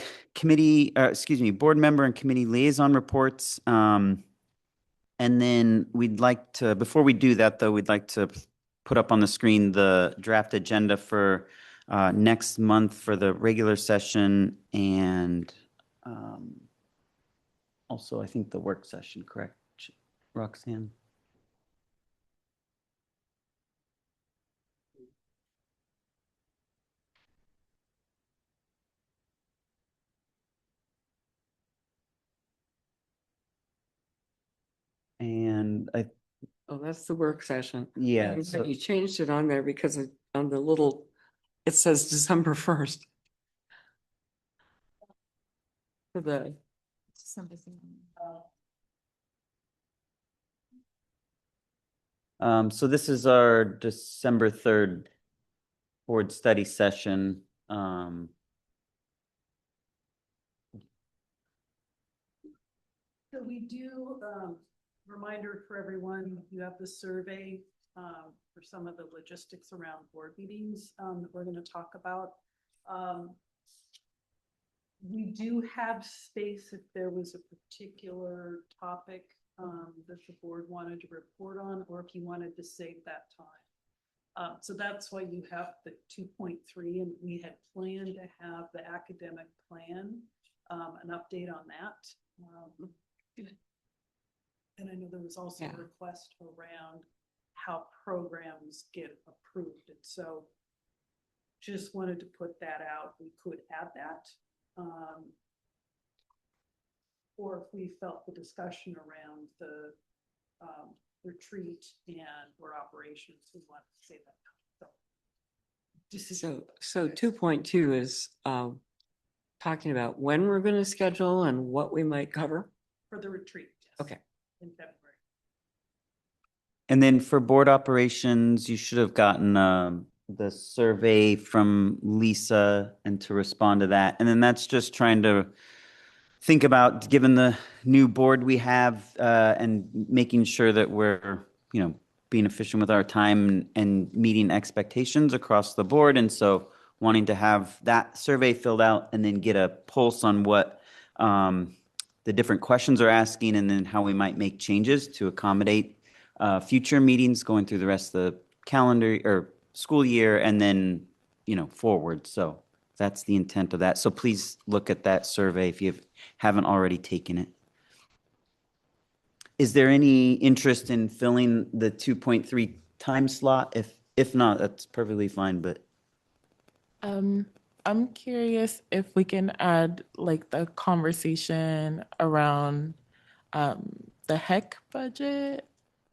board member and committee liaison reports. And then we'd like to, before we do that though, we'd like to put up on the screen the draft agenda for next month for the regular session and also I think the work session, correct, Roxanne? And Oh, that's the work session. yeah, You so- you changed it on there because on the little, it says December 1st. For the, so this is our December 3rd board study session. So we do, reminder for everyone, you have the survey, for some of the logistics around board meetings, that we're gonna talk about. We do have space if there was a particular topic, that the board wanted to report on, or if you wanted to save that time. So that's why you have the 2.3, and we had planned to have the academic plan, an update on that. And I know there was also Yeah. a request around how programs get approved, and so just wanted to put that out. We could add that. Or if we felt the discussion around the retreat and or operations, we want to say that. So, so 2.2 is talking about when we're going to schedule and what we might cover. For the retreat. Yes, Okay. in February. And then for board operations, you should have gotten the survey from Lisa and to respond to that. And then that's just trying to think about, given the new board we have, and making sure that we're, being efficient with our time and meeting expectations across the board. And so wanting to have that survey filled out and then get a pulse on what the different questions are asking, and then how we might make changes to accommodate future meetings going through the rest of the calendar or school year, and then, forward. So that's the intent of that. So please look at that survey if you haven't already taken it. Is there any interest in filling the 2.3 time slot? If not, that's perfectly fine, but I'm curious if we can add like the conversation around the HEC budget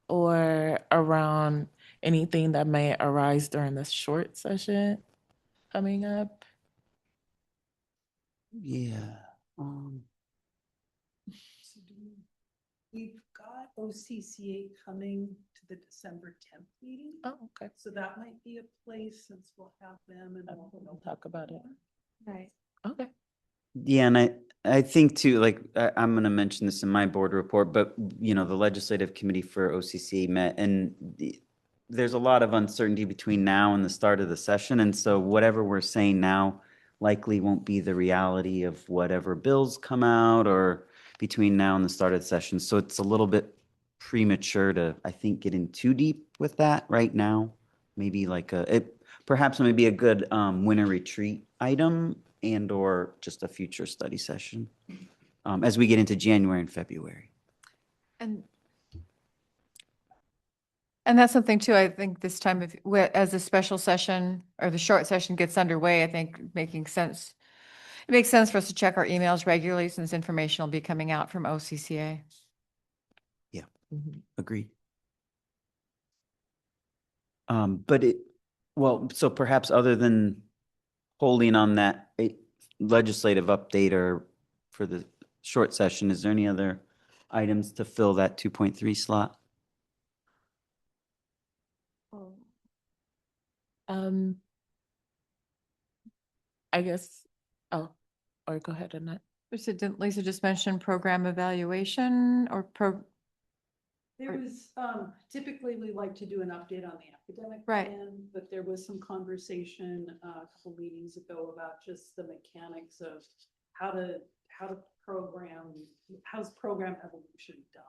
or around anything that may arise during the short session coming up. yeah. So we've got OCCA coming to the December 10th meeting. Oh, okay. So that might be a place, since we'll have them and We'll talk about it. Right. Okay. Yeah, and I think too, like, I'm going to mention this in my board report, but, the legislative committee for OCCA met, and there's a lot of uncertainty between now and the start of the session. And so whatever we're saying now likely won't be the reality of whatever bills come out or between now and the start of the session. So it's a little bit premature to, I think, get in too deep with that right now. Maybe like perhaps maybe a good winter retreat item and or just a future study session as we get into January and February. And that's something too, I think this time, as the special session or the short session gets underway, I think it makes sense for us to check our emails regularly, since information will be coming out from OCCA. Agreed. So perhaps other than holding on that legislative update or for the short session, is there any other items to fill that 2.3 slot? I guess, or go ahead, Annette. Didn't Lisa just mention program evaluation or There was, typically we like to do an update on the academic Right. plan, but there was some conversation a couple meetings ago about just the mechanics of how to program, how's program evolution done?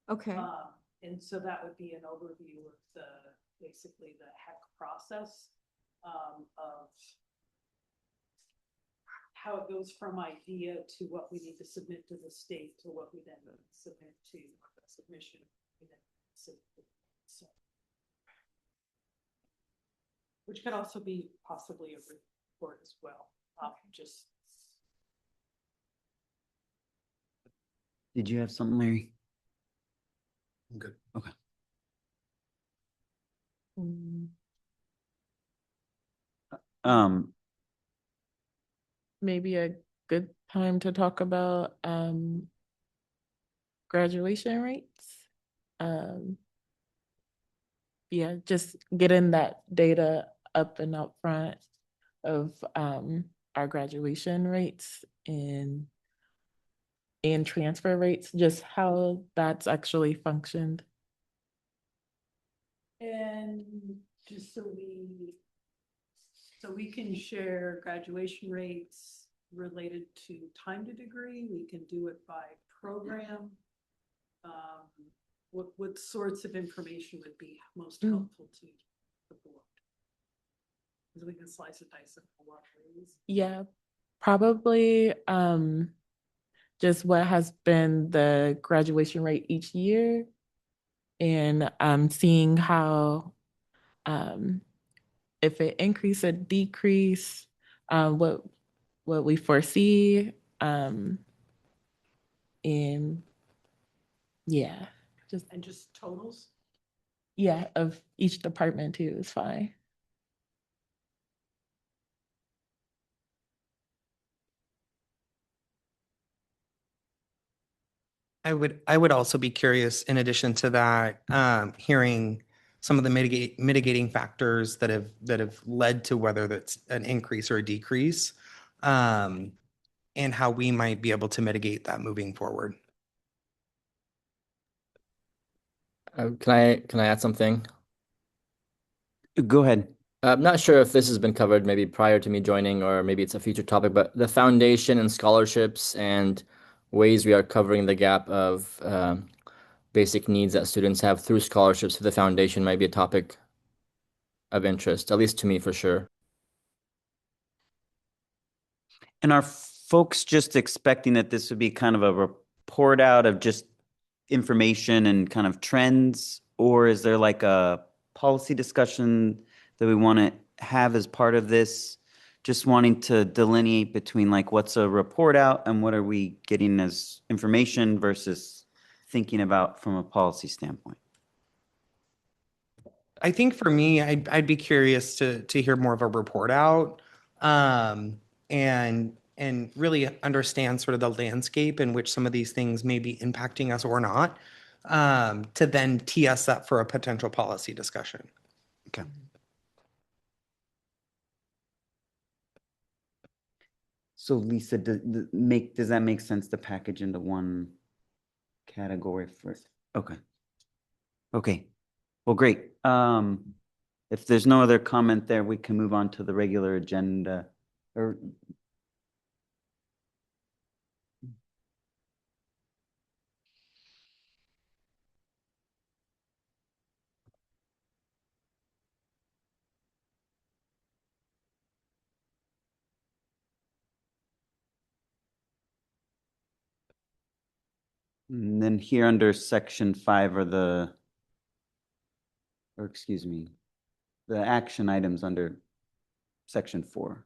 Okay. And so that would be an overview of basically the HEC process, of how it goes from idea to what we need to submit to the state to what we then submit to submission. So, which could also be possibly a report as well. Just Did you have something, Larry? Good. Mm, Um, Maybe a good time to talk about graduation rates. Um, yeah, just getting that data up and up front of our graduation rates and transfer rates, just how that's actually functioned. And just so we can share graduation rates related to time to degree, we can do it by program. What sorts of information would be most helpful to the board? Because we can slice and dice it a lot of ways. Yeah, probably just what has been the graduation rate each year and seeing how if it increase or decrease, what we foresee, and yeah, just totals. yeah, of each department too is fine. I would also be curious, in addition to that, hearing some of the mitigating factors that have led to whether that's an increase or a decrease, and how we might be able to mitigate that moving forward. Can I add something? go ahead. I'm not sure if this has been covered maybe prior to me joining, or maybe it's a future topic, but the foundation and scholarships and ways we are covering the gap of basic needs that students have through scholarships for the foundation might be a topic of interest, at least to me for sure. And are folks just expecting that this would be kind of a report out of just information and kind of trends? Or is there like a policy discussion that we want to have as part of this? Just wanting to delineate between like what's a report out and what are we getting as information versus thinking about from a policy standpoint. I think for me, I'd be curious to hear more of a report out, and really understand sort of the landscape in which some of these things may be impacting us or not, to then tee us up for a potential policy discussion. Okay. So Lisa, does that make sense to package into one category first? Okay. Okay. Well, great. If there's no other comment there, we can move on to the regular agenda. Or and then here under section 5 are the action items under section 4.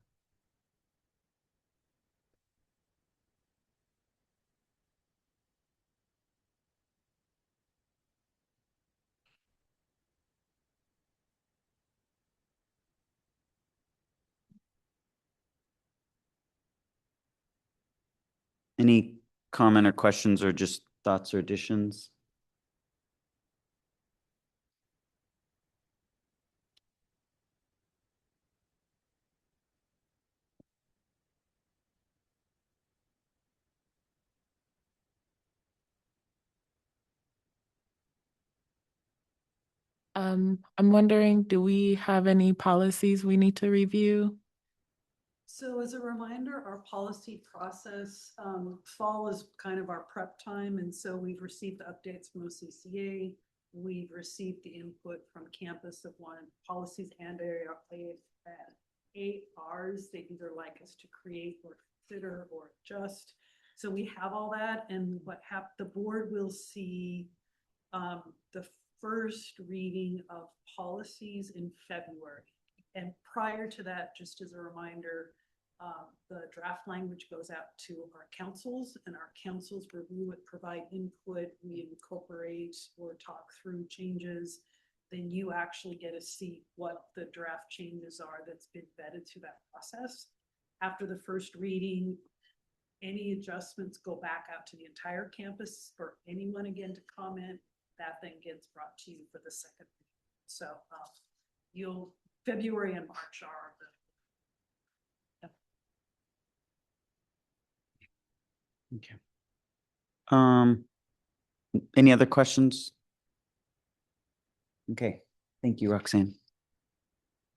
Any comment or questions or just thoughts or additions? I'm wondering, do we have any policies we need to review? So as a reminder, our policy process, fall is kind of our prep time, and so we've received the updates from OCCA. We've received the input from campus of one policies and ARs they either like us to create or consider or adjust. So we have all that, and the board will see the first reading of policies in February. And prior to that, just as a reminder, The draft language goes out to our councils, and our councils review it, provide input, we incorporate or talk through changes. Then you actually get to see what the draft changes are that's been vetted through that process. After the first reading, any adjustments go back out to the entire campus for anyone again to comment. That then gets brought to you for the second reading. So February and March are the Okay. Any other questions? Okay, thank you, Roxanne.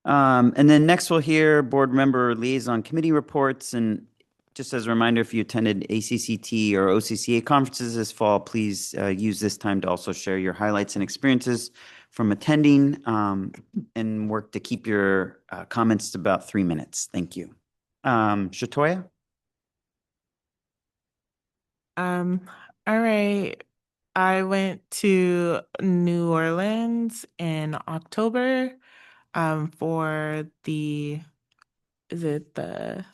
And then next we'll hear board member liaison committee reports. And just as a reminder, if you attended ACCT or OCCA conferences this fall, please use this time to also share your highlights and experiences from attending, and work to keep your comments to about 3 minutes. Thank you. Shatoya? All right. I went to New Orleans in October for is it the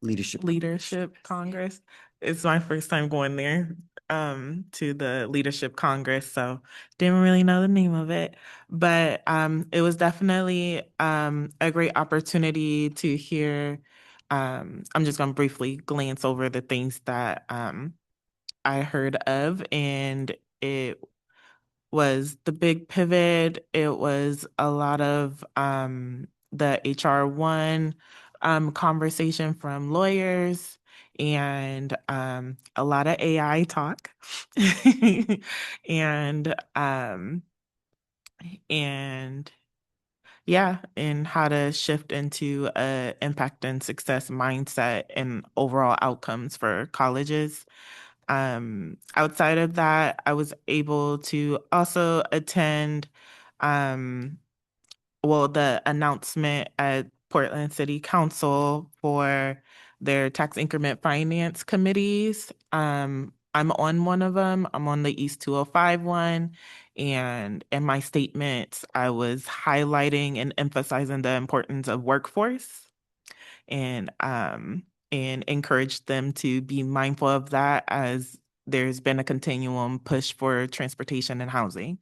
Leadership Congress? It's my first time going there to the Leadership Congress, so didn't really know the name of it, but it was definitely a great opportunity to hear. I'm just going to briefly glance over the things that I heard of, and it was the big pivot. It was a lot of the HR1 conversation from lawyers, and a lot of AI talk and and yeah, and how to shift into a impact and success mindset and overall outcomes for colleges. Outside of that, I was able to also attend the announcement at Portland City Council for their tax increment finance committees. I'm on one of them. I'm on the East 205 one. And in my statements, I was highlighting and emphasizing the importance of workforce, and encouraged them to be mindful of that, as there's been a continuum push for transportation and housing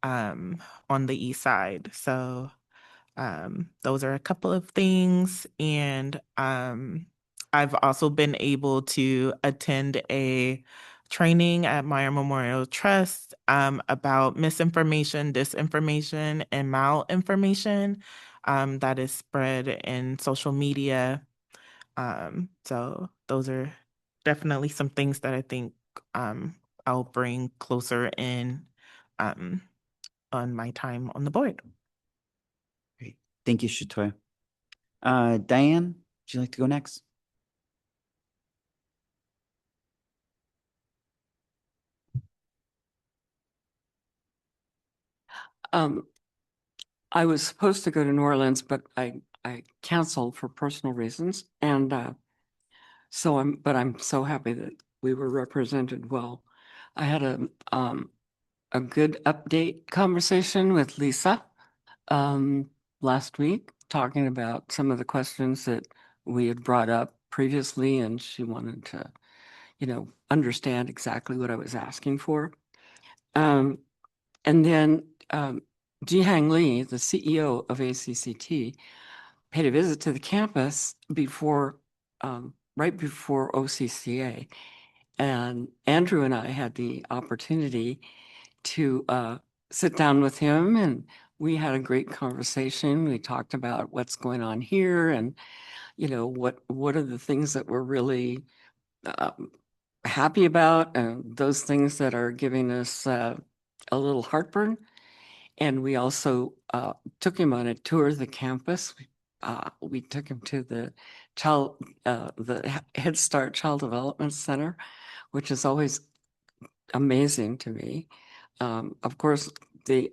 on the east side. So those are a couple of things. And I've also been able to attend a training at Meyer Memorial Trust about misinformation, disinformation, and malinformation that is spread in social media. So those are definitely some things that I think I'll bring closer in on my time on the board. Great. Thank you, Shatoya. Diane, would you like to go next? I was supposed to go to New Orleans, but I canceled for personal reasons. And but I'm so happy that we were represented well. I had a good update conversation with Lisa last week, talking about some of the questions that we had brought up previously, and she wanted to, understand exactly what I was asking for. And then Jihang Lee, the CEO of ACCT, paid a visit to the campus right before OCCA. And Andrew and I had the opportunity to sit down with him, and we had a great conversation. We talked about what's going on here, and what are the things that we're really happy about, and those things that are giving us a little heartburn. And we also took him on a tour of the campus. We took him to the Head Start Child Development Center, which is always amazing to me. Of course, the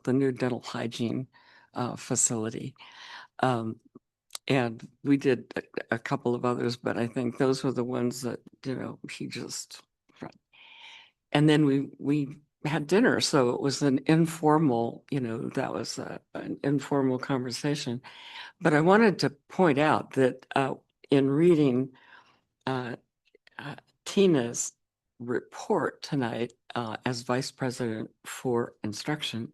new dental hygiene facility. And we did a couple of others, but I think those were the ones that, he just. And then we had dinner, so it was an informal, that was an informal conversation. But I wanted to point out that in reading uh, Tina's report tonight as Vice President for Instruction,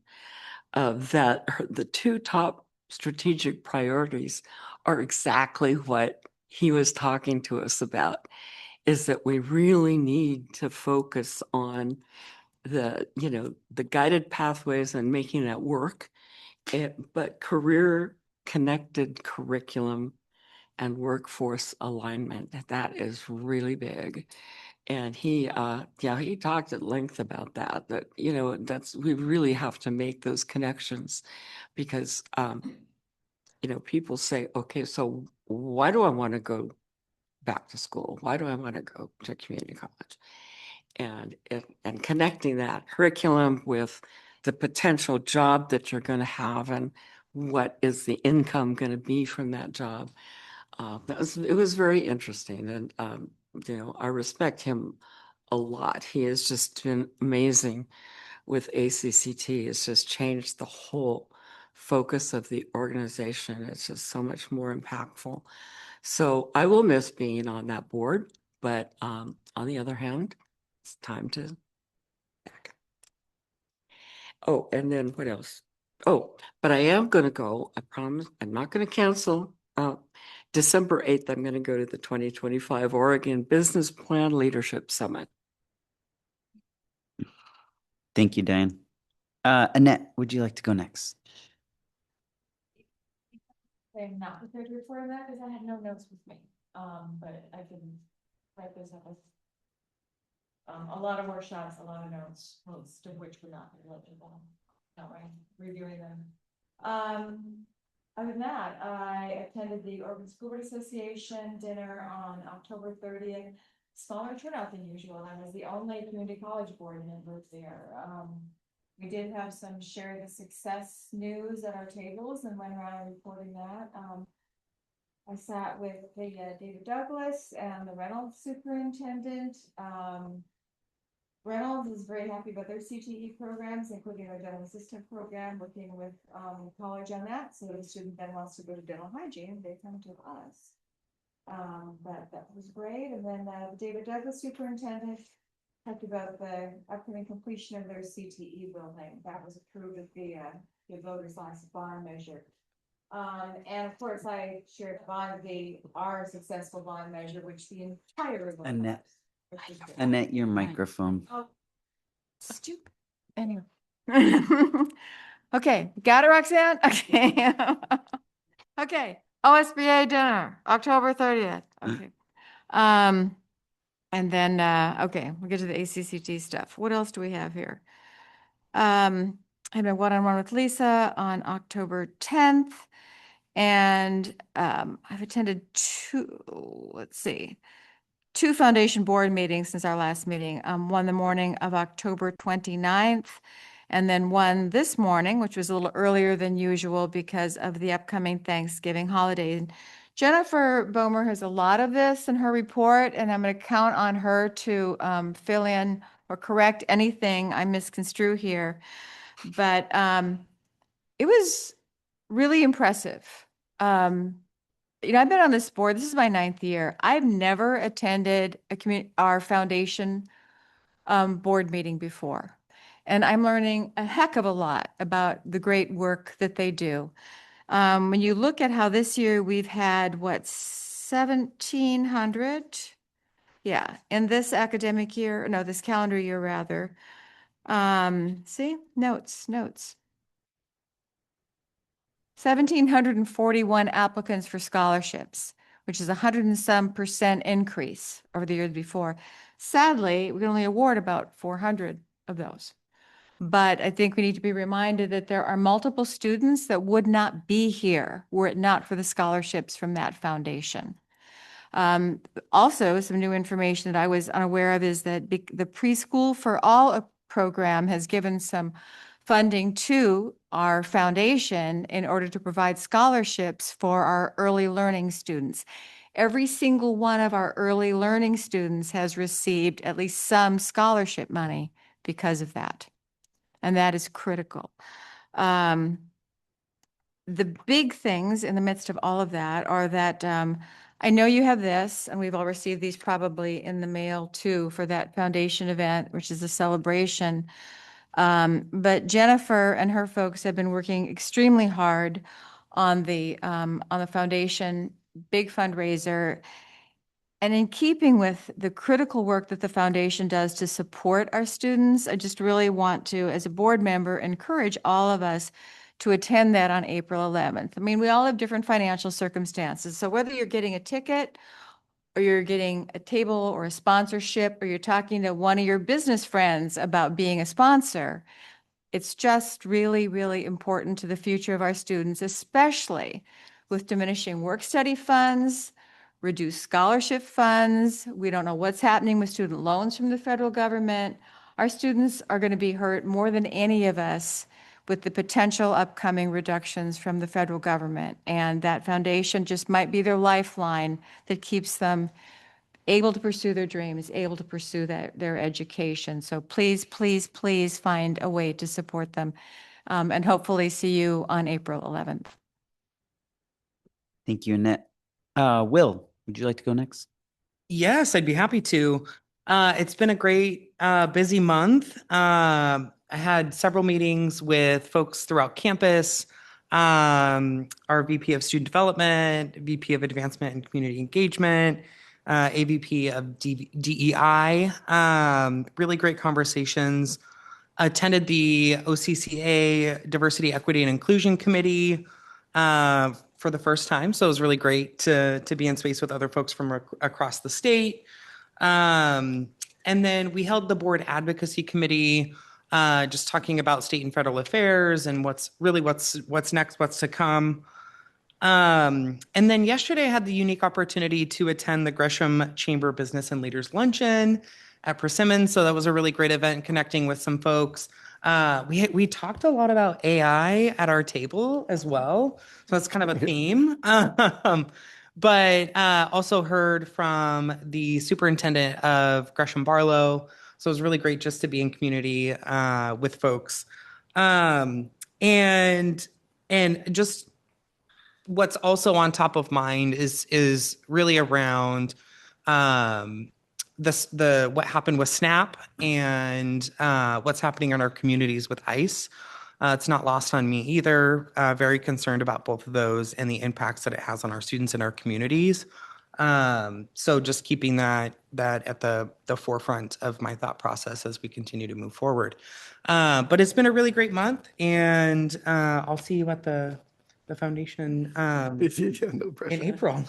that the two top strategic priorities are exactly what he was talking to us about, is that we really need to focus on the guided pathways and making that work, but career connected curriculum and workforce alignment, that is really big. And he talked at length about that, we really have to make those connections because, people say, okay, so why do I want to go back to school? Why do I want to go to community college? And connecting that curriculum with the potential job that you're going to have and what is the income going to be from that job. It was very interesting. And, I respect him a lot. He has just been amazing with ACCT. It's just changed the whole focus of the organization. It's just so much more impactful. So I will miss being on that board, but on the other hand, it's time to back. Oh, and then what else? Oh, but I am going to go. I promise I'm not going to cancel. December 8th, I'm going to go to the 2025 Oregon Business Plan Leadership Summit. Thank you, Diane. Annette, would you like to go next? I'm not prepared to report on that because I had no notes with me. But I can write those up with a lot of workshops, a lot of notes, most of which were not legible. Not right, reviewing them. Other than that, I attended the Oregon School Board Association dinner on October 30th. Smaller turnout than usual. I was the only community college board member there. We did have some share the success news at our tables and went around reporting that. I sat with the David Douglas and the Reynolds superintendent. Reynolds is very happy about their CTE programs, including their dental assistant program, working with college on that. So if a student then wants to go to dental hygiene, they come to us. But that was great. And then the David Douglas superintendent talked about the upcoming completion of their CTE building. That was approved at the voters last bond measure. And of course, I shared our successful bond measure, which the entire Annette. Annette, your microphone. Oh, stupid. Anyway. Okay, got it, Roxanne? Okay. Okay, OSBA dinner, October 30th. Okay. And then, okay, we'll get to the ACCT stuff. What else do we have here? I had a one-on-one with Lisa on October 10th. And I've attended two foundation board meetings since our last meeting. One the morning of October 29th, and then one this morning, which was a little earlier than usual because of the upcoming Thanksgiving holiday. Jennifer Bomer has a lot of this in her report, and I'm going to count on her to fill in or correct anything I misconstrue here. But it was really impressive. I've been on this board. This is my 9th year. I've never attended our foundation board meeting before. And I'm learning a heck of a lot about the great work that they do. When you look at how this year we've had, 1,700? Yeah, in this academic year, no, this calendar year rather. See, notes. 1,741 applicants for scholarships, which is 100 and some % increase over the years before. Sadly, we can only award about 400 of those. But I think we need to be reminded that there are multiple students that would not be here were it not for the scholarships from that foundation. Also, some new information that I was unaware of is that the Preschool for All program has given some funding to our foundation in order to provide scholarships for our early learning students. Every single one of our early learning students has received at least some scholarship money because of that. and that is critical. The big things in the midst of all of that are that I know you have this, and we've all received these probably in the mail too for that foundation event, which is a celebration. But Jennifer and her folks have been working extremely hard on the foundation, big fundraiser. And in keeping with the critical work that the foundation does to support our students, I just really want to, as a board member, encourage all of us to attend that on April 11th. I mean, we all have different financial circumstances. So whether you're getting a ticket or you're getting a table or a sponsorship, or you're talking to one of your business friends about being a sponsor, it's just really, really important to the future of our students, especially with diminishing work-study funds, reduced scholarship funds. We don't know what's happening with student loans from the federal government. Our students are going to be hurt more than any of us with the potential upcoming reductions from the federal government. And that foundation just might be their lifeline that keeps them able to pursue their dreams, able to pursue their education. So please, please, please find a way to support them, and hopefully see you on April 11th. Thank you, Annette. Will, would you like to go next? Yes, I'd be happy to. It's been a great, busy month. I had several meetings with folks throughout campus, our VP of Student Development, VP of Advancement and Community Engagement, AVP of DEI. Really great conversations. Attended the OCCA Diversity, Equity, and Inclusion Committee for the first time. So it was really great to be in space with other folks from across the state. And then we held the board advocacy committee, just talking about state and federal affairs and what's next, what's to come. And then yesterday I had the unique opportunity to attend the Gresham Chamber Business and Leaders Luncheon at Persimmon. So that was a really great event, connecting with some folks. We talked a lot about AI at our table as well. So that's kind of a theme. But also heard from the superintendent of Gresham Barlow. So it was really great just to be in community with folks. And just what's also on top of mind is really around what happened with SNAP and what's happening in our communities with ICE. It's not lost on me either. Very concerned about both of those and the impacts that it has on our students and our communities. So just keeping that at the forefront of my thought process as we continue to move forward. But it's been a really great month, and I'll see you at the foundation No pressure. in April.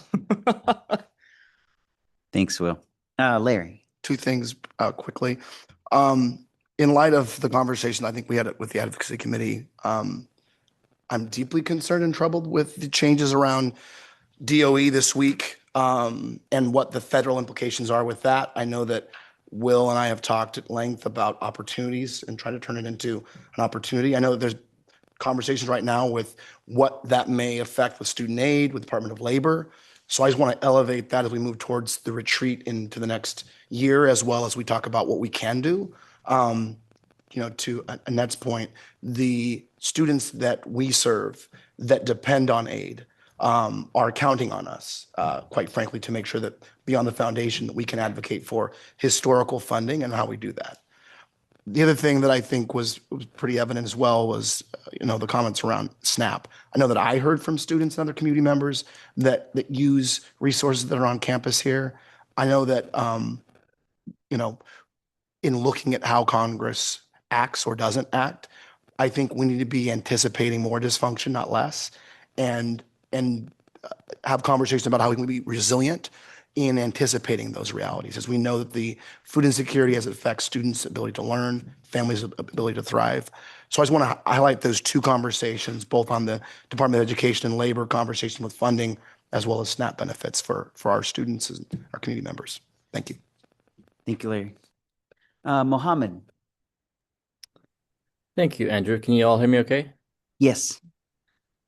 Thanks, Will. Larry. Two things quickly. In light of the conversation I think we had with the advocacy committee, I'm deeply concerned and troubled with the changes around DOE this week, and what the federal implications are with that. I know that Will and I have talked at length about opportunities and try to turn it into an opportunity. I know that there's conversations right now with what that may affect with student aid, with Department of Labor. So I just want to elevate that as we move towards the retreat into the next year, as well as we talk about what we can do. To Annette's point, the students that we serve that depend on aid are counting on us, quite frankly, to make sure that beyond the foundation that we can advocate for historical funding and how we do that. The other thing that I think was pretty evident as well was, the comments around SNAP. I know that I heard from students and other community members that use resources that are on campus here. I know that, in looking at how Congress acts or doesn't act, I think we need to be anticipating more dysfunction, not less, and have conversations about how we can be resilient in anticipating those realities, as we know that the food insecurity as it affects students' ability to learn, families' ability to thrive. So I just want to highlight those two conversations, both on the Department of Education and Labor conversation with funding, as well as SNAP benefits for our students and our community members. Thank you. Thank you, Larry. Mohammed. Thank you, Andrew. Can you all hear me okay? Yes.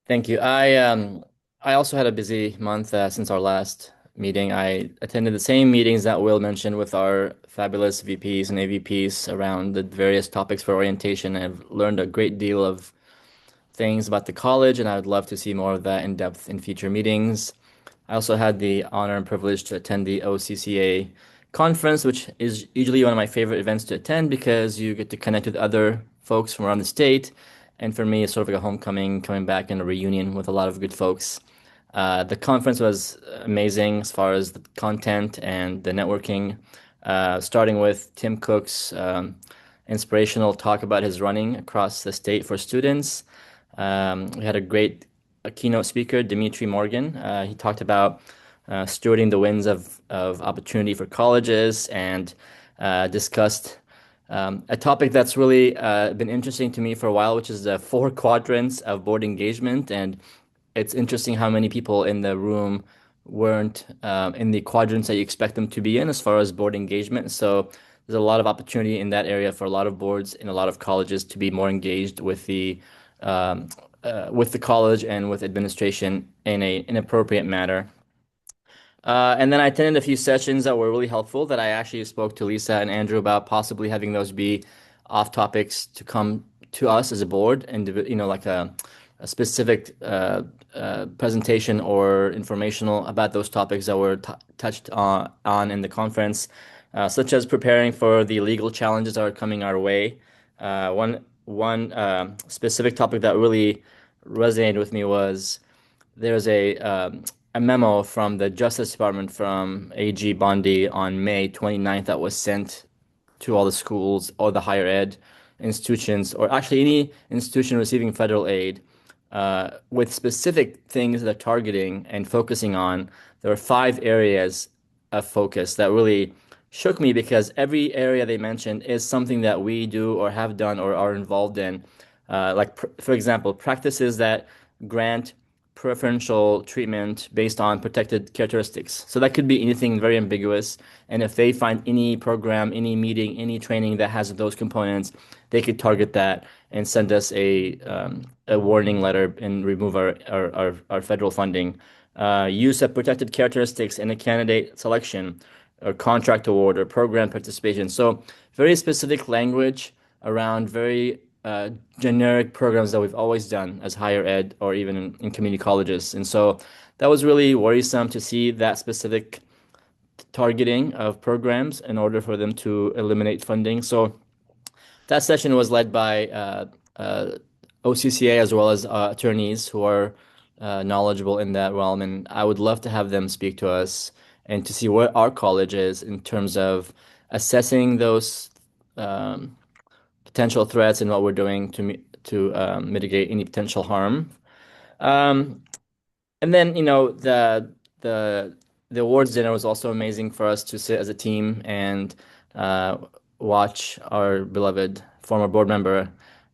Thank you. I also had a busy month since our last meeting. I attended the same meetings that Will mentioned with our fabulous VPs and AVPs around the various topics for orientation. I've learned a great deal of things about the college, and I would love to see more of that in depth in future meetings. I also had the honor and privilege to attend the OCCA conference, which is usually one of my favorite events to attend because you get to connect with other folks from around the state. And for me, it's sort of like a homecoming, coming back and a reunion with a lot of good folks. The conference was amazing as far as the content and the networking, starting with Tim Cook's inspirational talk about his running across the state for students. We had a keynote speaker, Dimitri Morgan. He talked about stewarding the winds of opportunity for colleges and discussed a topic that's really been interesting to me for a while, which is the 4 quadrants of board engagement. And it's interesting how many people in the room weren't in the quadrants that you expect them to be in as far as board engagement. So there's a lot of opportunity in that area for a lot of boards in a lot of colleges to be more engaged with the college and with administration in an appropriate manner. And then I attended a few sessions that were really helpful that I actually spoke to Lisa and Andrew about possibly having those be off topics to come to us as a board and, like a specific presentation or informational about those topics that were touched on in the conference, such as preparing for the legal challenges that are coming our way. One specific topic that really resonated with me was there's a memo from the Justice Department from AG Bondi on May 29th that was sent to all the schools, all the higher ed institutions, or actually any institution receiving federal aid, with specific things they're targeting and focusing on. There are 5 areas of focus that really shook me because every area they mentioned is something that we do or have done or are involved in. For example, practices that grant preferential treatment based on protected characteristics. So that could be anything very ambiguous. And if they find any program, any meeting, any training that has those components, they could target that and send us a warning letter and remove our federal funding. Use of protected characteristics in a candidate selection or contract award or program participation. So very specific language around very generic programs that we've always done as higher ed or even in community colleges. And so that was really worrisome to see that specific targeting of programs in order for them to eliminate funding. So that session was led by OCCA as well as attorneys who are knowledgeable in that realm. And I would love to have them speak to us and to see where our college is in terms of assessing those potential threats and what we're doing to mitigate any potential harm. And then, the awards dinner was also amazing for us to sit as a team and watch our beloved former board member,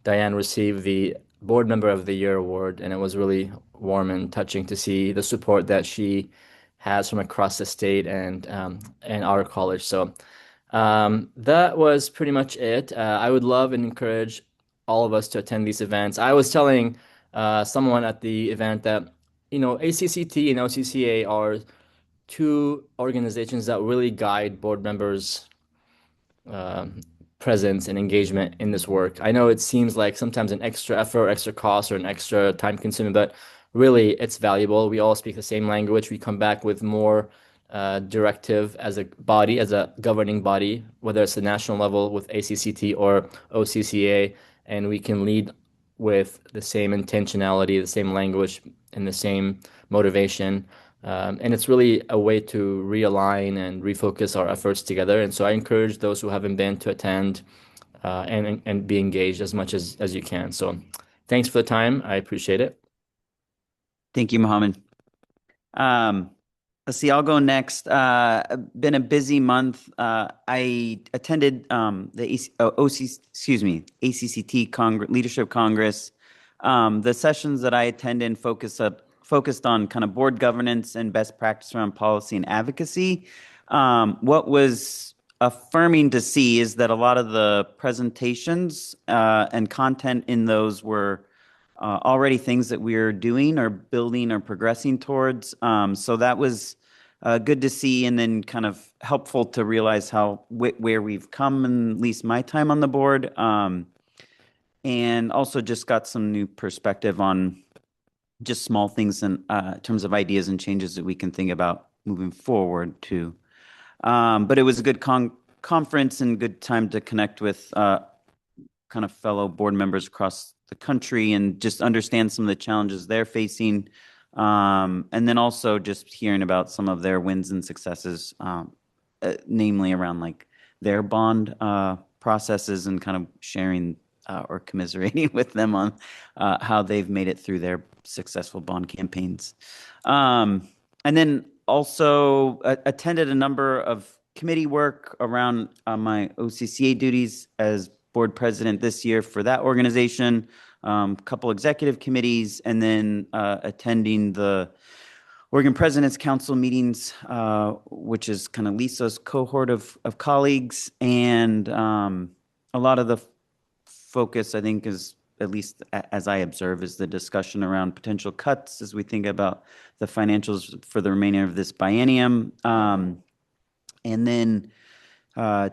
Diane, receive the Board Member of the Year award. And it was really warm and touching to see the support that she has from across the state and our college. So that was pretty much it. I would love and encourage all of us to attend these events. I was telling someone at the event that, ACCT and OCCA are 2 organizations that really guide board members' presence and engagement in this work. I know it seems like sometimes an extra effort, extra cost, or an extra time consuming, but really it's valuable. We all speak the same language. We come back with more directive as a body, as a governing body, whether it's the national level with ACCT or OCCA, and we can lead with the same intentionality, the same language, and the same motivation. And it's really a way to realign and refocus our efforts together. And so I encourage those who haven't been to attend and be engaged as much as you can. So thanks for the time. I appreciate it. Thank you, Mohammed. Let's see, I'll go next. Been a busy month. I attended the ACCT Leadership Congress. The sessions that I attended focused on kind of board governance and best practice around policy and advocacy. What was affirming to see is that a lot of the presentations and content in those were already things that we're doing or building or progressing towards. So that was good to see, and then kind of helpful to realize how where we've come in at least my time on the board. And also just got some new perspective on just small things in terms of ideas and changes that we can think about moving forward too. But it was a good conference and good time to connect with kind of fellow board members across the country and just understand some of the challenges they're facing. And then also just hearing about some of their wins and successes, namely around like their bond processes and kind of sharing or commiserating with them on how they've made it through their successful bond campaigns. And then also attended a number of committee work around my OCCA duties as board president this year for that organization, a couple executive committees, and then attending the Oregon President's Council meetings, which is kind of Lisa's cohort of colleagues. And a lot of the focus, I think, is, at least as I observe, is the discussion around potential cuts as we think about the financials for the remainder of this biennium. And then I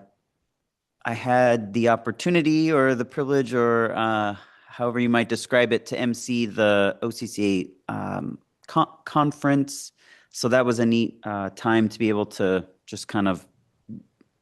had the opportunity or the privilege, or however you might describe it, to MC the OCCA conference. So that was a neat time to be able to just kind of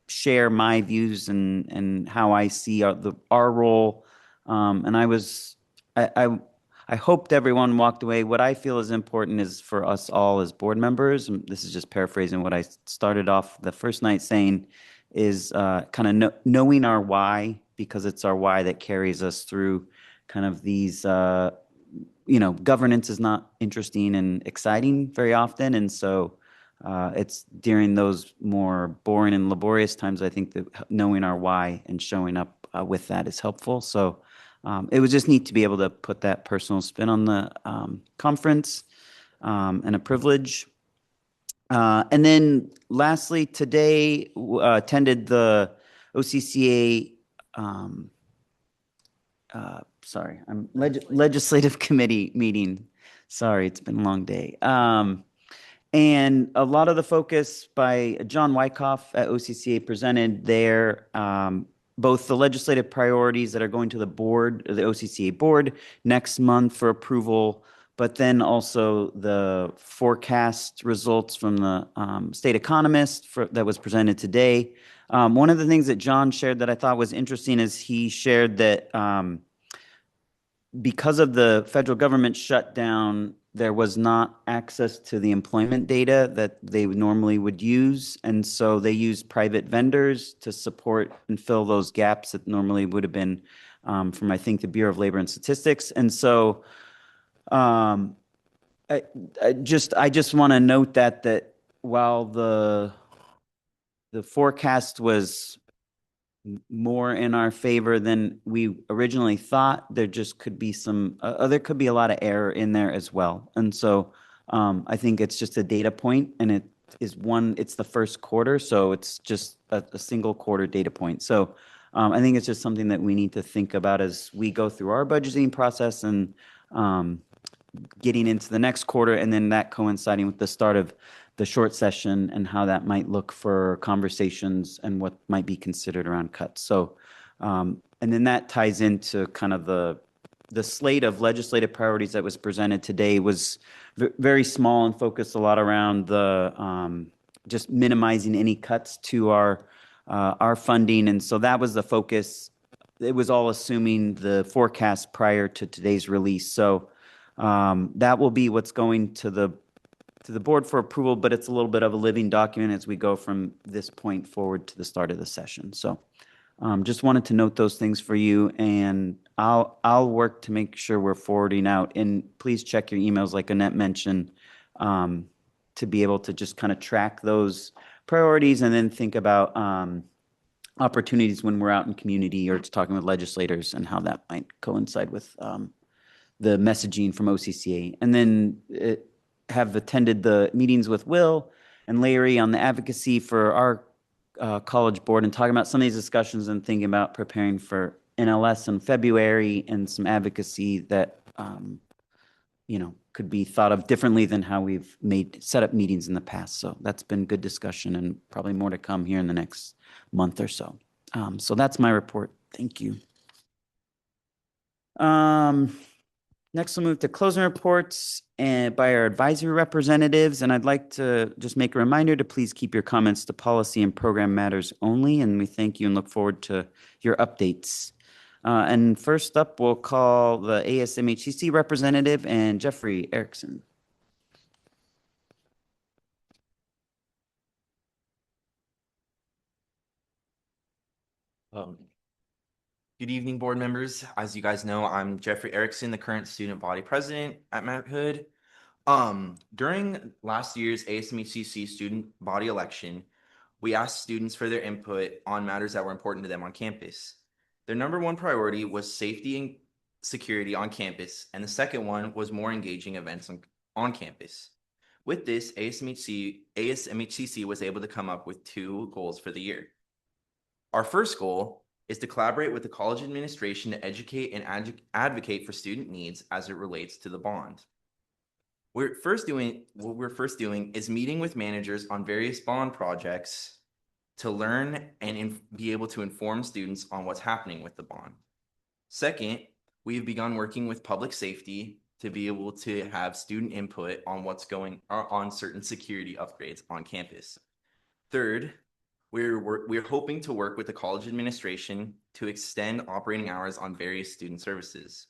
share my views and how I see our role. And I hoped everyone walked away. What I feel is important is for us all as board members, and this is just paraphrasing what I started off the first night saying, is kind of knowing our why, because it's our why that carries us through kind of these, governance is not interesting and exciting very often. And so it's during those more boring and laborious times, I think that knowing our why and showing up with that is helpful. So it was just neat to be able to put that personal spin on the conference, and a privilege. And then lastly, today attended the OCCA, legislative committee meeting. Sorry, it's been a long day. And a lot of the focus by John Wyckoff at OCCA presented there, both the legislative priorities that are going to the board, the OCCA board next month for approval, but then also the forecast results from the state economist that was presented today. One of the things that John shared that I thought was interesting is he shared that because of the federal government shutdown, there was not access to the employment data that they normally would use. And so they used private vendors to support and fill those gaps that normally would have been from, I think, the Bureau of Labor and Statistics. And so I just want to note that while the forecast was more in our favor than we originally thought, there just could be there could be a lot of error in there as well. And so I think it's just a data point, and it's the first quarter, so it's just a single quarter data point. So I think it's just something that we need to think about as we go through our budgeting process and getting into the next quarter, and then that coinciding with the start of the short session and how that might look for conversations and what might be considered around cuts. So, and then that ties into kind of the slate of legislative priorities that was presented today was very small and focused a lot around the just minimizing any cuts to our funding. And so that was the focus. It was all assuming the forecast prior to today's release. So that will be what's going to the board for approval, but it's a little bit of a living document as we go from this point forward to the start of the session. So just wanted to note those things for you, and I'll work to make sure we're forwarding out. And please check your emails, like Annette mentioned, to be able to just kind of track those priorities and then think about opportunities when we're out in community or talking with legislators and how that might coincide with the messaging from OCCA. And then have attended the meetings with Will and Larry on the advocacy for our college board and talking about some of these discussions and thinking about preparing for NLS in February and some advocacy that could be thought of differently than how we've set up meetings in the past. So that's been good discussion and probably more to come here in the next month or so. So that's my report. Thank you. Next, we'll move to closing reports and by our advisory representatives. And I'd like to just make a reminder to please keep your comments to policy and program matters only. And we thank you and look forward to your updates. And first up, we'll call the ASMHCC representative and Jeffrey Erickson. Good evening, board members. As you guys know, I'm Jeffrey Erickson, the current student body president at Mount Hood. During last year's ASMHCC student body election, we asked students for their input on matters that were important to them on campus. Their number one priority was safety and security on campus, and the second one was more engaging events on campus. With this, ASMHCC was able to come up with 2 goals for the year. Our first goal is to collaborate with the college administration to educate and advocate for student needs as it relates to the bond. What we're first doing is meeting with managers on various bond projects to learn and be able to inform students on what's happening with the bond. Second, we've begun working with public safety to be able to have student input on what's going on certain security upgrades on campus. Third, we're hoping to work with the college administration to extend operating hours on various student services.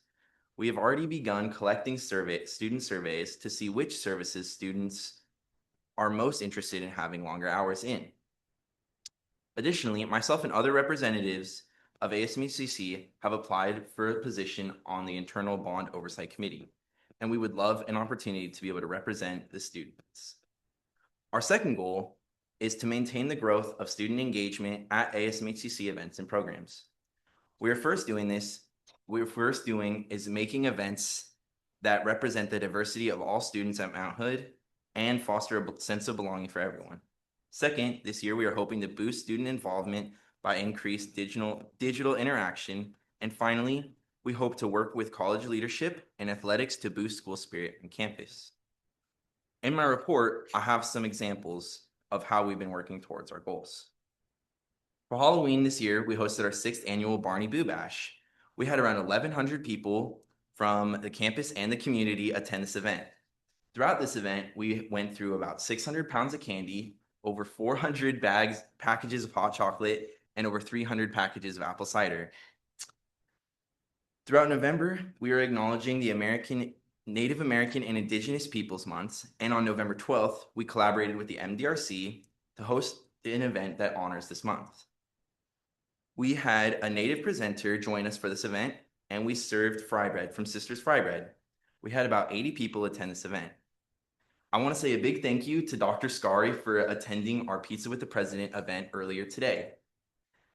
We have already begun collecting student surveys to see which services students are most interested in having longer hours in. Additionally, myself and other representatives of ASMHCC have applied for a position on the Internal Bond Oversight Committee, and we would love an opportunity to be able to represent the students. Our second goal is to maintain the growth of student engagement at ASMHCC events and programs. We're first doing is making events that represent the diversity of all students at Mount Hood and foster a sense of belonging for everyone. Second, this year we are hoping to boost student involvement by increased digital interaction. And finally, we hope to work with college leadership and athletics to boost school spirit on campus. In my report, I have some examples of how we've been working towards our goals. For Halloween this year, we hosted our 6th annual Barney Boo Bash. We had around 1,100 people from the campus and the community attend this event. Throughout this event, we went through about 600 pounds of candy, over 400 packages of hot chocolate, and over 300 packages of apple cider. Throughout November, we are acknowledging the Native American and Indigenous Peoples Months, and on November 12th, we collaborated with the MDRC to host an event that honors this month. We had a Native presenter join us for this event, and we served fry bread from Sisters Fry Bread. We had about 80 people attend this event. I want to say a big thank you to Dr. Scari for attending our Pizza with the President event earlier today.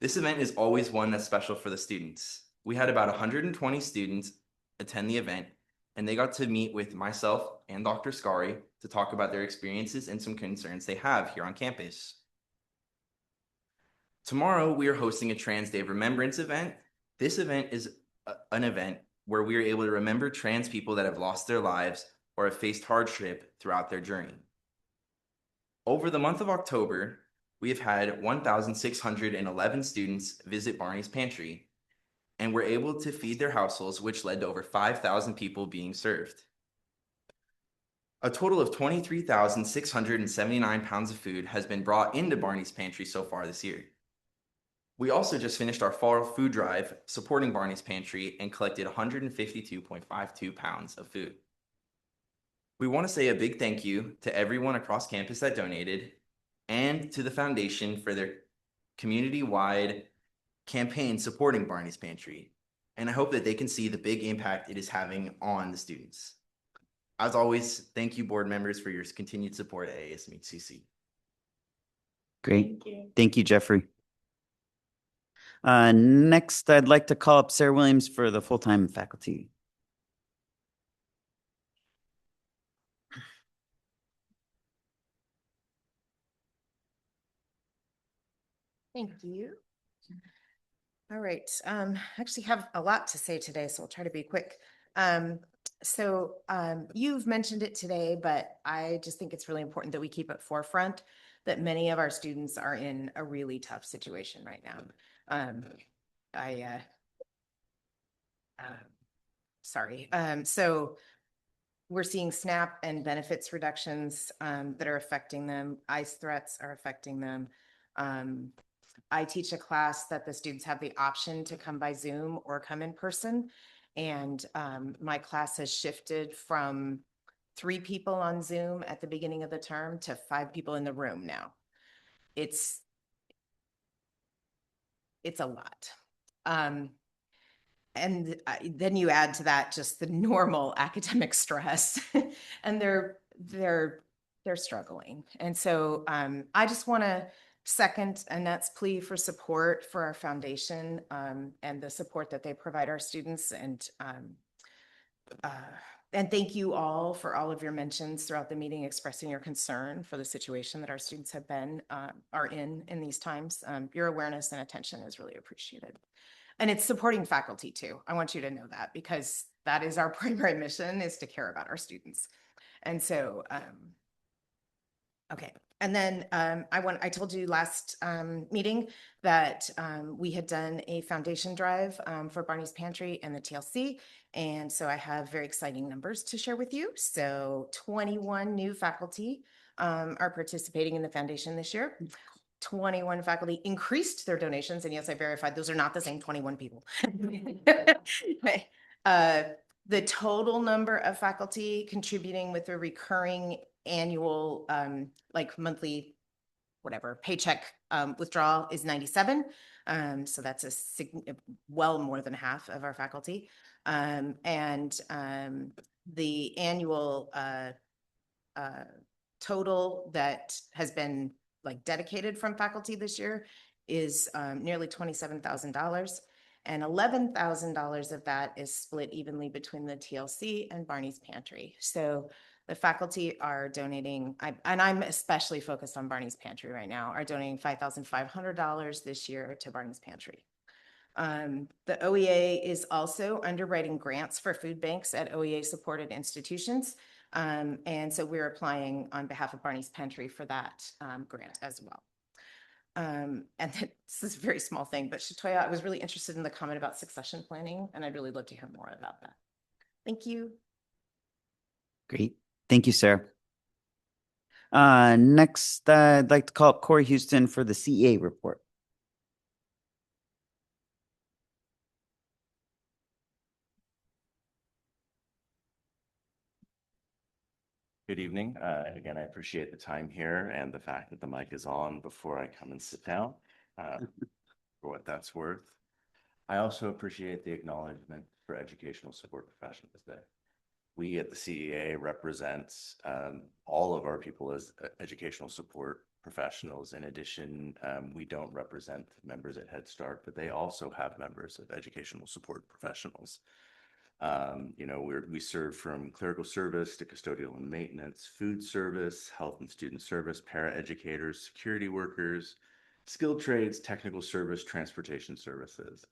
This event is always one that's special for the students. We had about 120 students attend the event, and they got to meet with myself and Dr. Scari to talk about their experiences and some concerns they have here on campus. Tomorrow, we are hosting a Trans Day of Remembrance event. This event is an event where we are able to remember trans people that have lost their lives or have faced hardship throughout their journey. Over the month of October, we have had 1,611 students visit Barney's Pantry, and were able to feed their households, which led to over 5,000 people being served. A total of 23,679 pounds of food has been brought into Barney's Pantry so far this year. We also just finished our fall food drive supporting Barney's Pantry and collected 152.52 pounds of food. We want to say a big thank you to everyone across campus that donated and to the foundation for their community-wide campaign supporting Barney's Pantry. And I hope that they can see the big impact it is having on the students. As always, thank you, board members, for your continued support at ASMHCC. Great. Thank you, Jeffrey. Next, I'd like to call up Sarah Williams for the full-time faculty. Thank you. All right. Actually have a lot to say today, so I'll try to be quick. So you've mentioned it today, but I just think it's really important that we keep at forefront that many of our students are in a really tough situation right now. Sorry. So we're seeing SNAP and benefits reductions that are affecting them. ICE threats are affecting them. I teach a class that the students have the option to come by Zoom or come in person. And my class has shifted from 3 people on Zoom at the beginning of the term to 5 people in the room now. It's a lot. And then you add to that just the normal academic stress, and they're struggling. And so I just want to second Annette's plea for support for our foundation and the support that they provide our students. And thank you all for all of your mentions throughout the meeting, expressing your concern for the situation that our students have been, are in these times. Your awareness and attention is really appreciated. And it's supporting faculty too. I want you to know that, because that is our primary mission, is to care about our students. And so, okay. And then I told you last meeting that we had done a foundation drive for Barney's Pantry and the TLC. And so I have very exciting numbers to share with you. So 21 new faculty are participating in the foundation this year. 21 faculty increased their donations. And yes, I verified those are not the same 21 people. The total number of faculty contributing with a recurring annual, like monthly, whatever, paycheck withdrawal is 97. So that's well more than half of our faculty. The annual total that has been like dedicated from faculty this year is nearly $27,000, and $11,000 of that is split evenly between the TLC and Barney's Pantry. So the faculty are donating, and I'm especially focused on Barney's Pantry right now, are donating $5,500 this year to Barney's Pantry. The OEA is also underwriting grants for food banks at OEA supported institutions. And so we're applying on behalf of Barney's Pantry for that grant as well. And this is a very small thing, but Shatoya, I was really interested in the comment about succession planning, and I'd really love to hear more about that. Thank you. Great. Thank you, Sarah. Next, I'd like to call up Corey Houston for the CEA report. Good evening. Again, I appreciate the time here and the fact that the mic is on before I come and sit down, for what that's worth. I also appreciate the acknowledgement for educational support professionals today. We at the CEA represent all of our people as educational support professionals. In addition, we don't represent members at Head Start, but they also have members of educational support professionals. You know, we serve from clerical service to custodial and maintenance, food service, health and student service, para-educators, security workers, skilled trades, technical service, transportation services.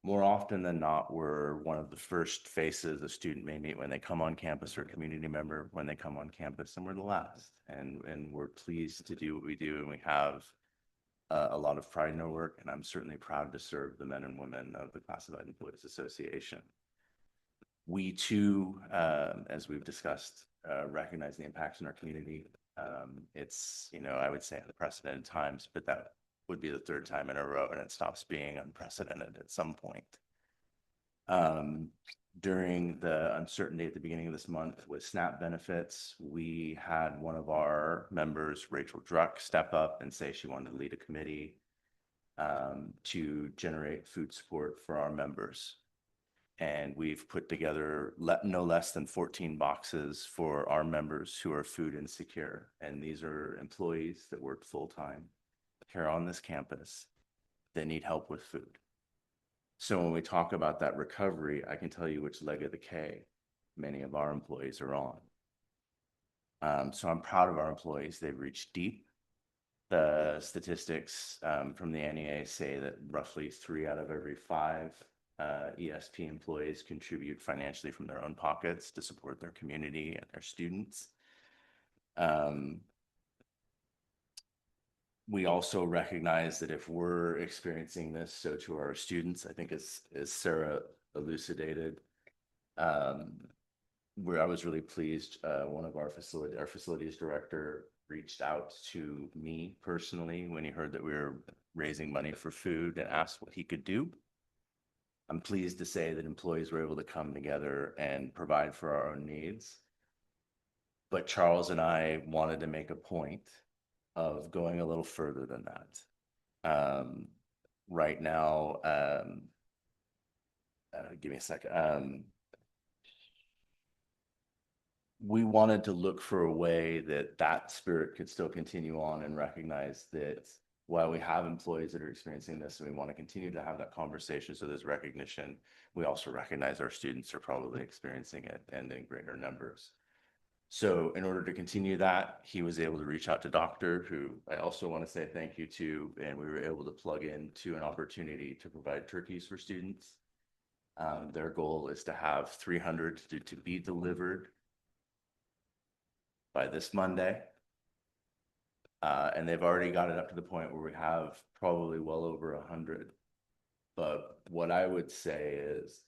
More often than not, we're one of the first faces a student may meet when they come on campus, or a community member when they come on campus, and we're the last. And we're pleased to do what we do, and we have a lot of pride in our work, and I'm certainly proud to serve the men and women of the Classified Employees Association. We too, as we've discussed, recognize the impacts in our community. It's, you know, I would say unprecedented times, but that would be the 3rd time in a row, and it stops being unprecedented at some point. During the uncertainty at the beginning of this month with SNAP benefits, we had one of our members, Rachel Druck, step up and say she wanted to lead a committee to generate food support for our members. And we've put together no less than 14 boxes for our members who are food insecure. And these are employees that work full-time here on this campus that need help with food. So when we talk about that recovery, I can tell you which leg of the K many of our employees are on. So I'm proud of our employees. They've reached deep. The statistics from the NEA say that roughly 3 out of every 5 ESP employees contribute financially from their own pockets to support their community and their students. We also recognize that if we're experiencing this, so to our students, I think as Sarah elucidated, where I was really pleased, one of our facilities director reached out to me personally when he heard that we were raising money for food and asked what he could do. I'm pleased to say that employees were able to come together and provide for our own needs. But Charles and I wanted to make a point of going a little further than that. Right now, give me a second. We wanted to look for a way that spirit could still continue on and recognize that while we have employees that are experiencing this and we want to continue to have that conversation so there's recognition, we also recognize our students are probably experiencing it and in greater numbers. So in order to continue that, he was able to reach out to Doctor, who I also want to say thank you to, and we were able to plug into an opportunity to provide turkeys for students. Their goal is to have 300 to be delivered by this Monday. And they've already got it up to the point where we have probably well over 100. But what I would say is,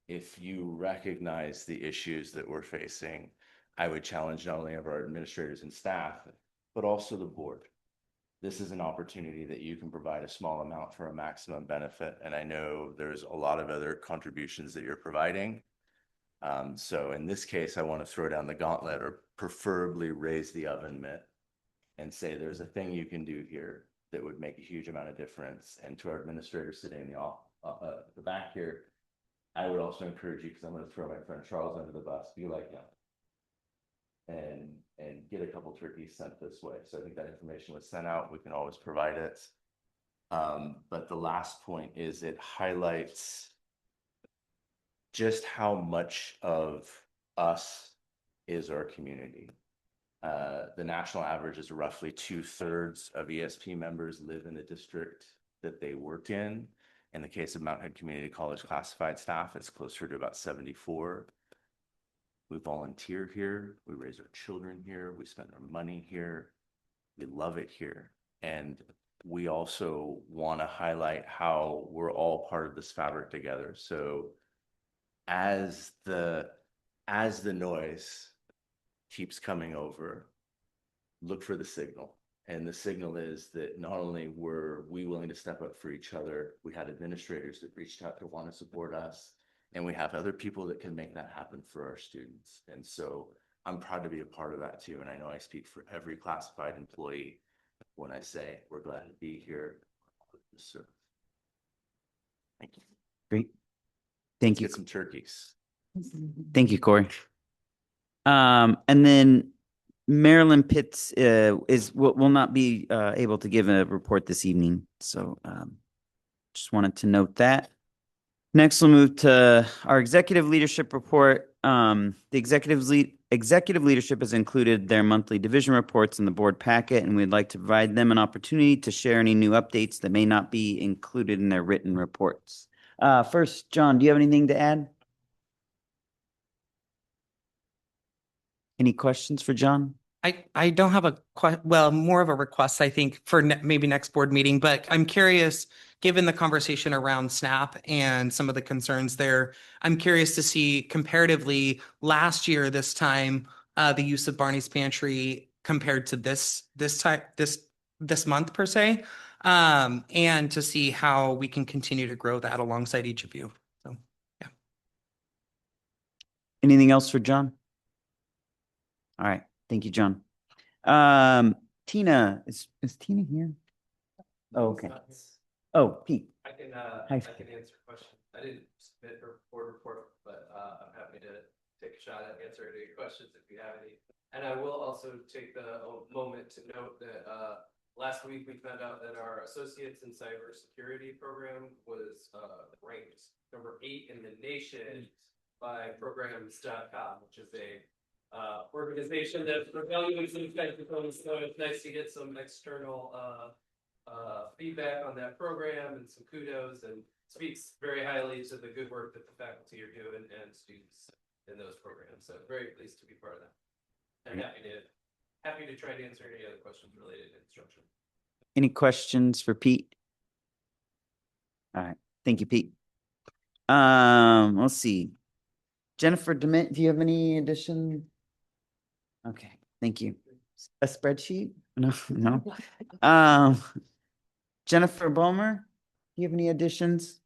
if you recognize the issues that we're facing, I would challenge not only of our administrators and staff, but also the board. This is an opportunity that you can provide a small amount for a maximum benefit. And I know there's a lot of other contributions that you're providing. So in this case, I want to throw down the gauntlet or preferably raise the oven mitt and say there's a thing you can do here that would make a huge amount of difference. And to our administrators sitting in the back here, I would also encourage you, because I'm going to throw my friend Charles under the bus, be like him and get a couple turkeys sent this way. So I think that information was sent out. We can always provide it. But the last point is it highlights just how much of us is our community. The national average is roughly 2/3 of ESP members live in the district that they work in. In the case of Mount Hood Community College classified staff, it's closer to about 74. We volunteer here, we raise our children here, we spend our money here, we love it here. And we also want to highlight how we're all part of this fabric together. So as the noise keeps coming over, look for the signal. And the signal is that not only were we willing to step up for each other, we had administrators that reached out to want to support us, and we have other people that can make that happen for our students. And so I'm proud to be a part of that too. And I know I speak for every classified employee when I say we're glad to be here to serve. Thank you. Great. Thank Let's you. get some turkeys. Thank you, Corey. And then Marilyn Pitts will not be able to give a report this evening. So just wanted to note that. Next, we'll move to our executive leadership report. The executive leadership has included their monthly division reports in the board packet, and we'd like to provide them an opportunity to share any new updates that may not be included in their written reports. First, John, do you have anything to add? Any questions for John? I don't have more of a request, I think, for maybe next board meeting, but I'm curious, given the conversation around SNAP and some of the concerns there, I'm curious to see comparatively last year, this time, the use of Barney's Pantry compared to this month per se, and to see how we can continue to grow that alongside each of you. So, yeah. Anything else for John? All right. Thank you, John. Tina, is Tina here? Oh, okay. Oh, Pete. I can Hi. answer questions. I didn't submit a board report, but I'm happy to take a shot at answering any questions if you have any. And I will also take the moment to note that last week we found out that our Associates in Cybersecurity program was ranked number 8 in the nation by Programs.com, which is a organization that evaluates these kinds of things. So it's nice to get some external feedback on that program and some kudos, and speaks very highly to the good work that the faculty are doing and students in those programs. So very pleased to be part of that. And happy to try to answer any other questions related to instruction. Any questions for Pete? All right, thank you, Pete. Let's see. Jennifer Dement, do you have any addition? Okay, thank you. A spreadsheet? No, no. Jennifer Bulmer, do you have any additions?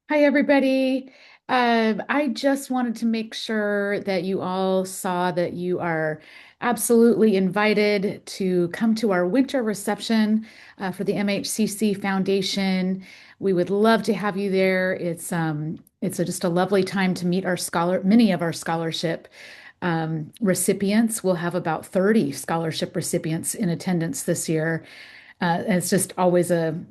Hi, everybody. I just wanted to make sure that you all saw that you are absolutely invited to come to our winter reception for the MHCC Foundation. We would love to have you there. It's just a lovely time to meet many of our scholarship recipients. We'll have about 30 scholarship recipients in attendance this year. And it's always a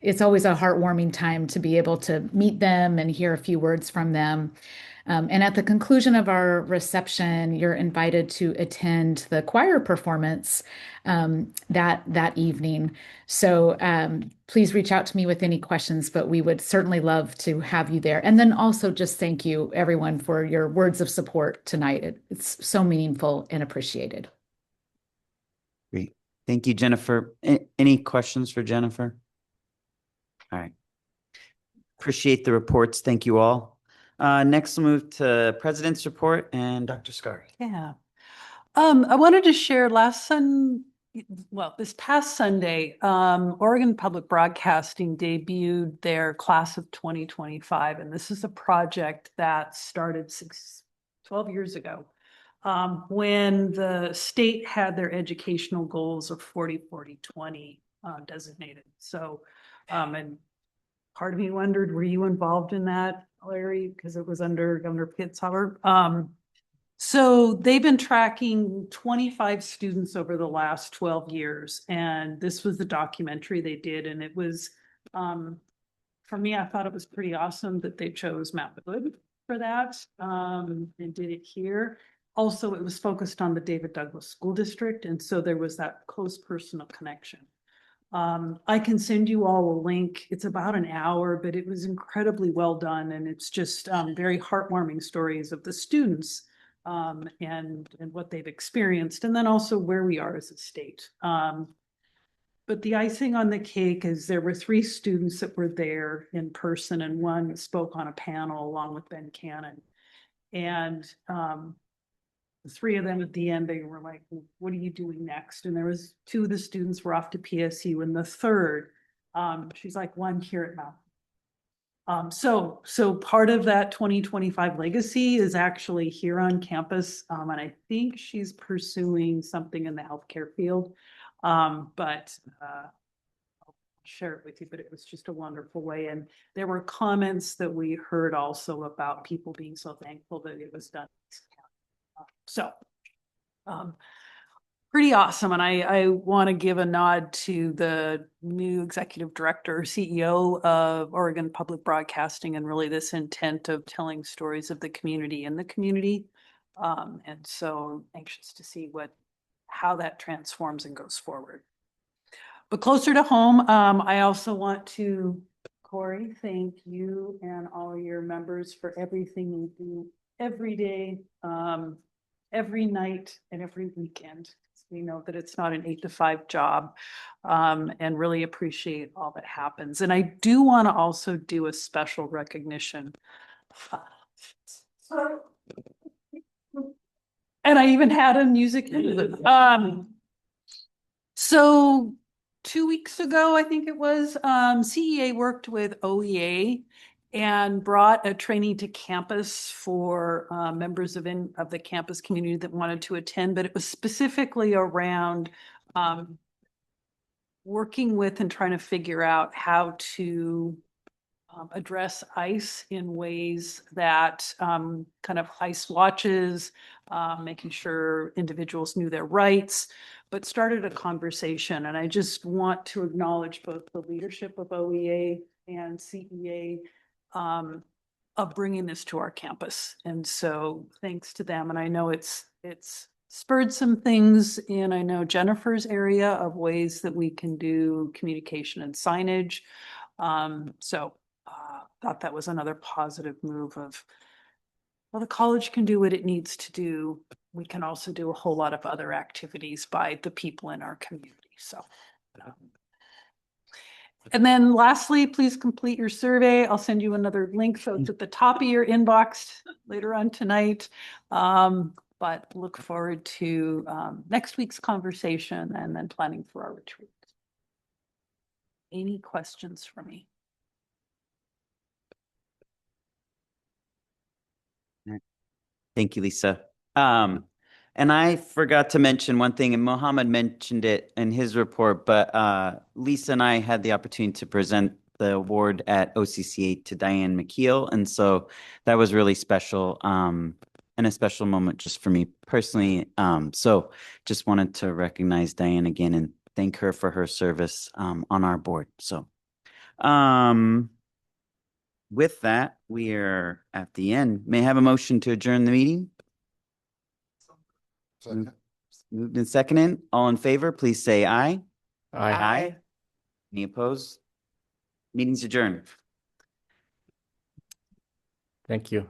heartwarming time to be able to meet them and hear a few words from them. And at the conclusion of our reception, you're invited to attend the choir performance that evening. So please reach out to me with any questions, but we would certainly love to have you there. And then also just thank you, everyone, for your words of support tonight. It's so meaningful and appreciated. Great. Thank you, Jennifer. Any questions for Jennifer? All right. Appreciate the reports. Thank you all. Next, we'll move to President's Report and Dr. Scari. Yeah. I wanted to share this past Sunday, Oregon Public Broadcasting debuted their class of 2025. And this is a project that started 12 years ago when the state had their educational goals of 40-40-20 designated. So, and part of me wondered, were you involved in that, Larry? Because it was under Governor Kitzhaber. So they've been tracking 25 students over the last 12 years. And this was the documentary they did. And it was, for me, I thought it was pretty awesome that they chose Mount Hood for that and did it here. Also, it was focused on the David Douglas School District. And so there was that close personal connection. I can send you all a link. It's about an hour, but it was incredibly well done. And it's just very heartwarming stories of the students and what they've experienced, and then also where we are as a state. But the icing on the cake is there were 3 students that were there in person, and one spoke on a panel along with Ben Cannon. And the 3 of them at the end, they were like, what are you doing next? And there was 2 of the students were off to PSU, and the third, she's like, well, I'm here at Mount. So part of that 2025 legacy is actually here on campus. And I think she's pursuing something in the healthcare field. But I'll share it with you, but it was just a wonderful way. And there were comments that we heard also about people being so thankful that it was done. So pretty awesome. And I want to give a nod to the new executive director, CEO of Oregon Public Broadcasting, and really this intent of telling stories of the community in the community. And so anxious to see how that transforms and goes forward. But closer to home, I also want to, Corey, thank you and all your members for everything you do every day, every night, and every weekend. We know that it's not an 8 to 5 job, and really appreciate all that happens. And I do want to also do a special recognition. And I even had a music. So 2 weeks ago, I think it was, CEA worked with OEA and brought a training to campus for members of the campus community that wanted to attend, but it was specifically around working with and trying to figure out how to address ICE in ways that kind of ICE watches, making sure individuals knew their rights, but started a conversation. And I just want to acknowledge both the leadership of OEA and CEA of bringing this to our campus. And so thanks to them. And I know it's spurred some things in, I know Jennifer's area of ways that we can do communication and signage. So thought that was another positive move of, well, the college can do what it needs to do. We can also do a whole lot of other activities by the people in our community. So. And then lastly, please complete your survey. I'll send you another link. So it's at the top of your inbox later on tonight. But look forward to next week's conversation and then planning for our retreat. Any questions for me? Thank you, Lisa. And I forgot to mention one thing, and Mohammed mentioned it in his report, but Lisa and I had the opportunity to present the award at OCCA to Diane McKeel. And so that was really special, and a special moment just for me personally. So just wanted to recognize Diane again and thank her for her service on our board. So with that, we are at the end. May I have a motion to adjourn the meeting? Moved and seconded. All in favor, please say aye. Aye. Any opposed? Meeting's adjourned. Thank you.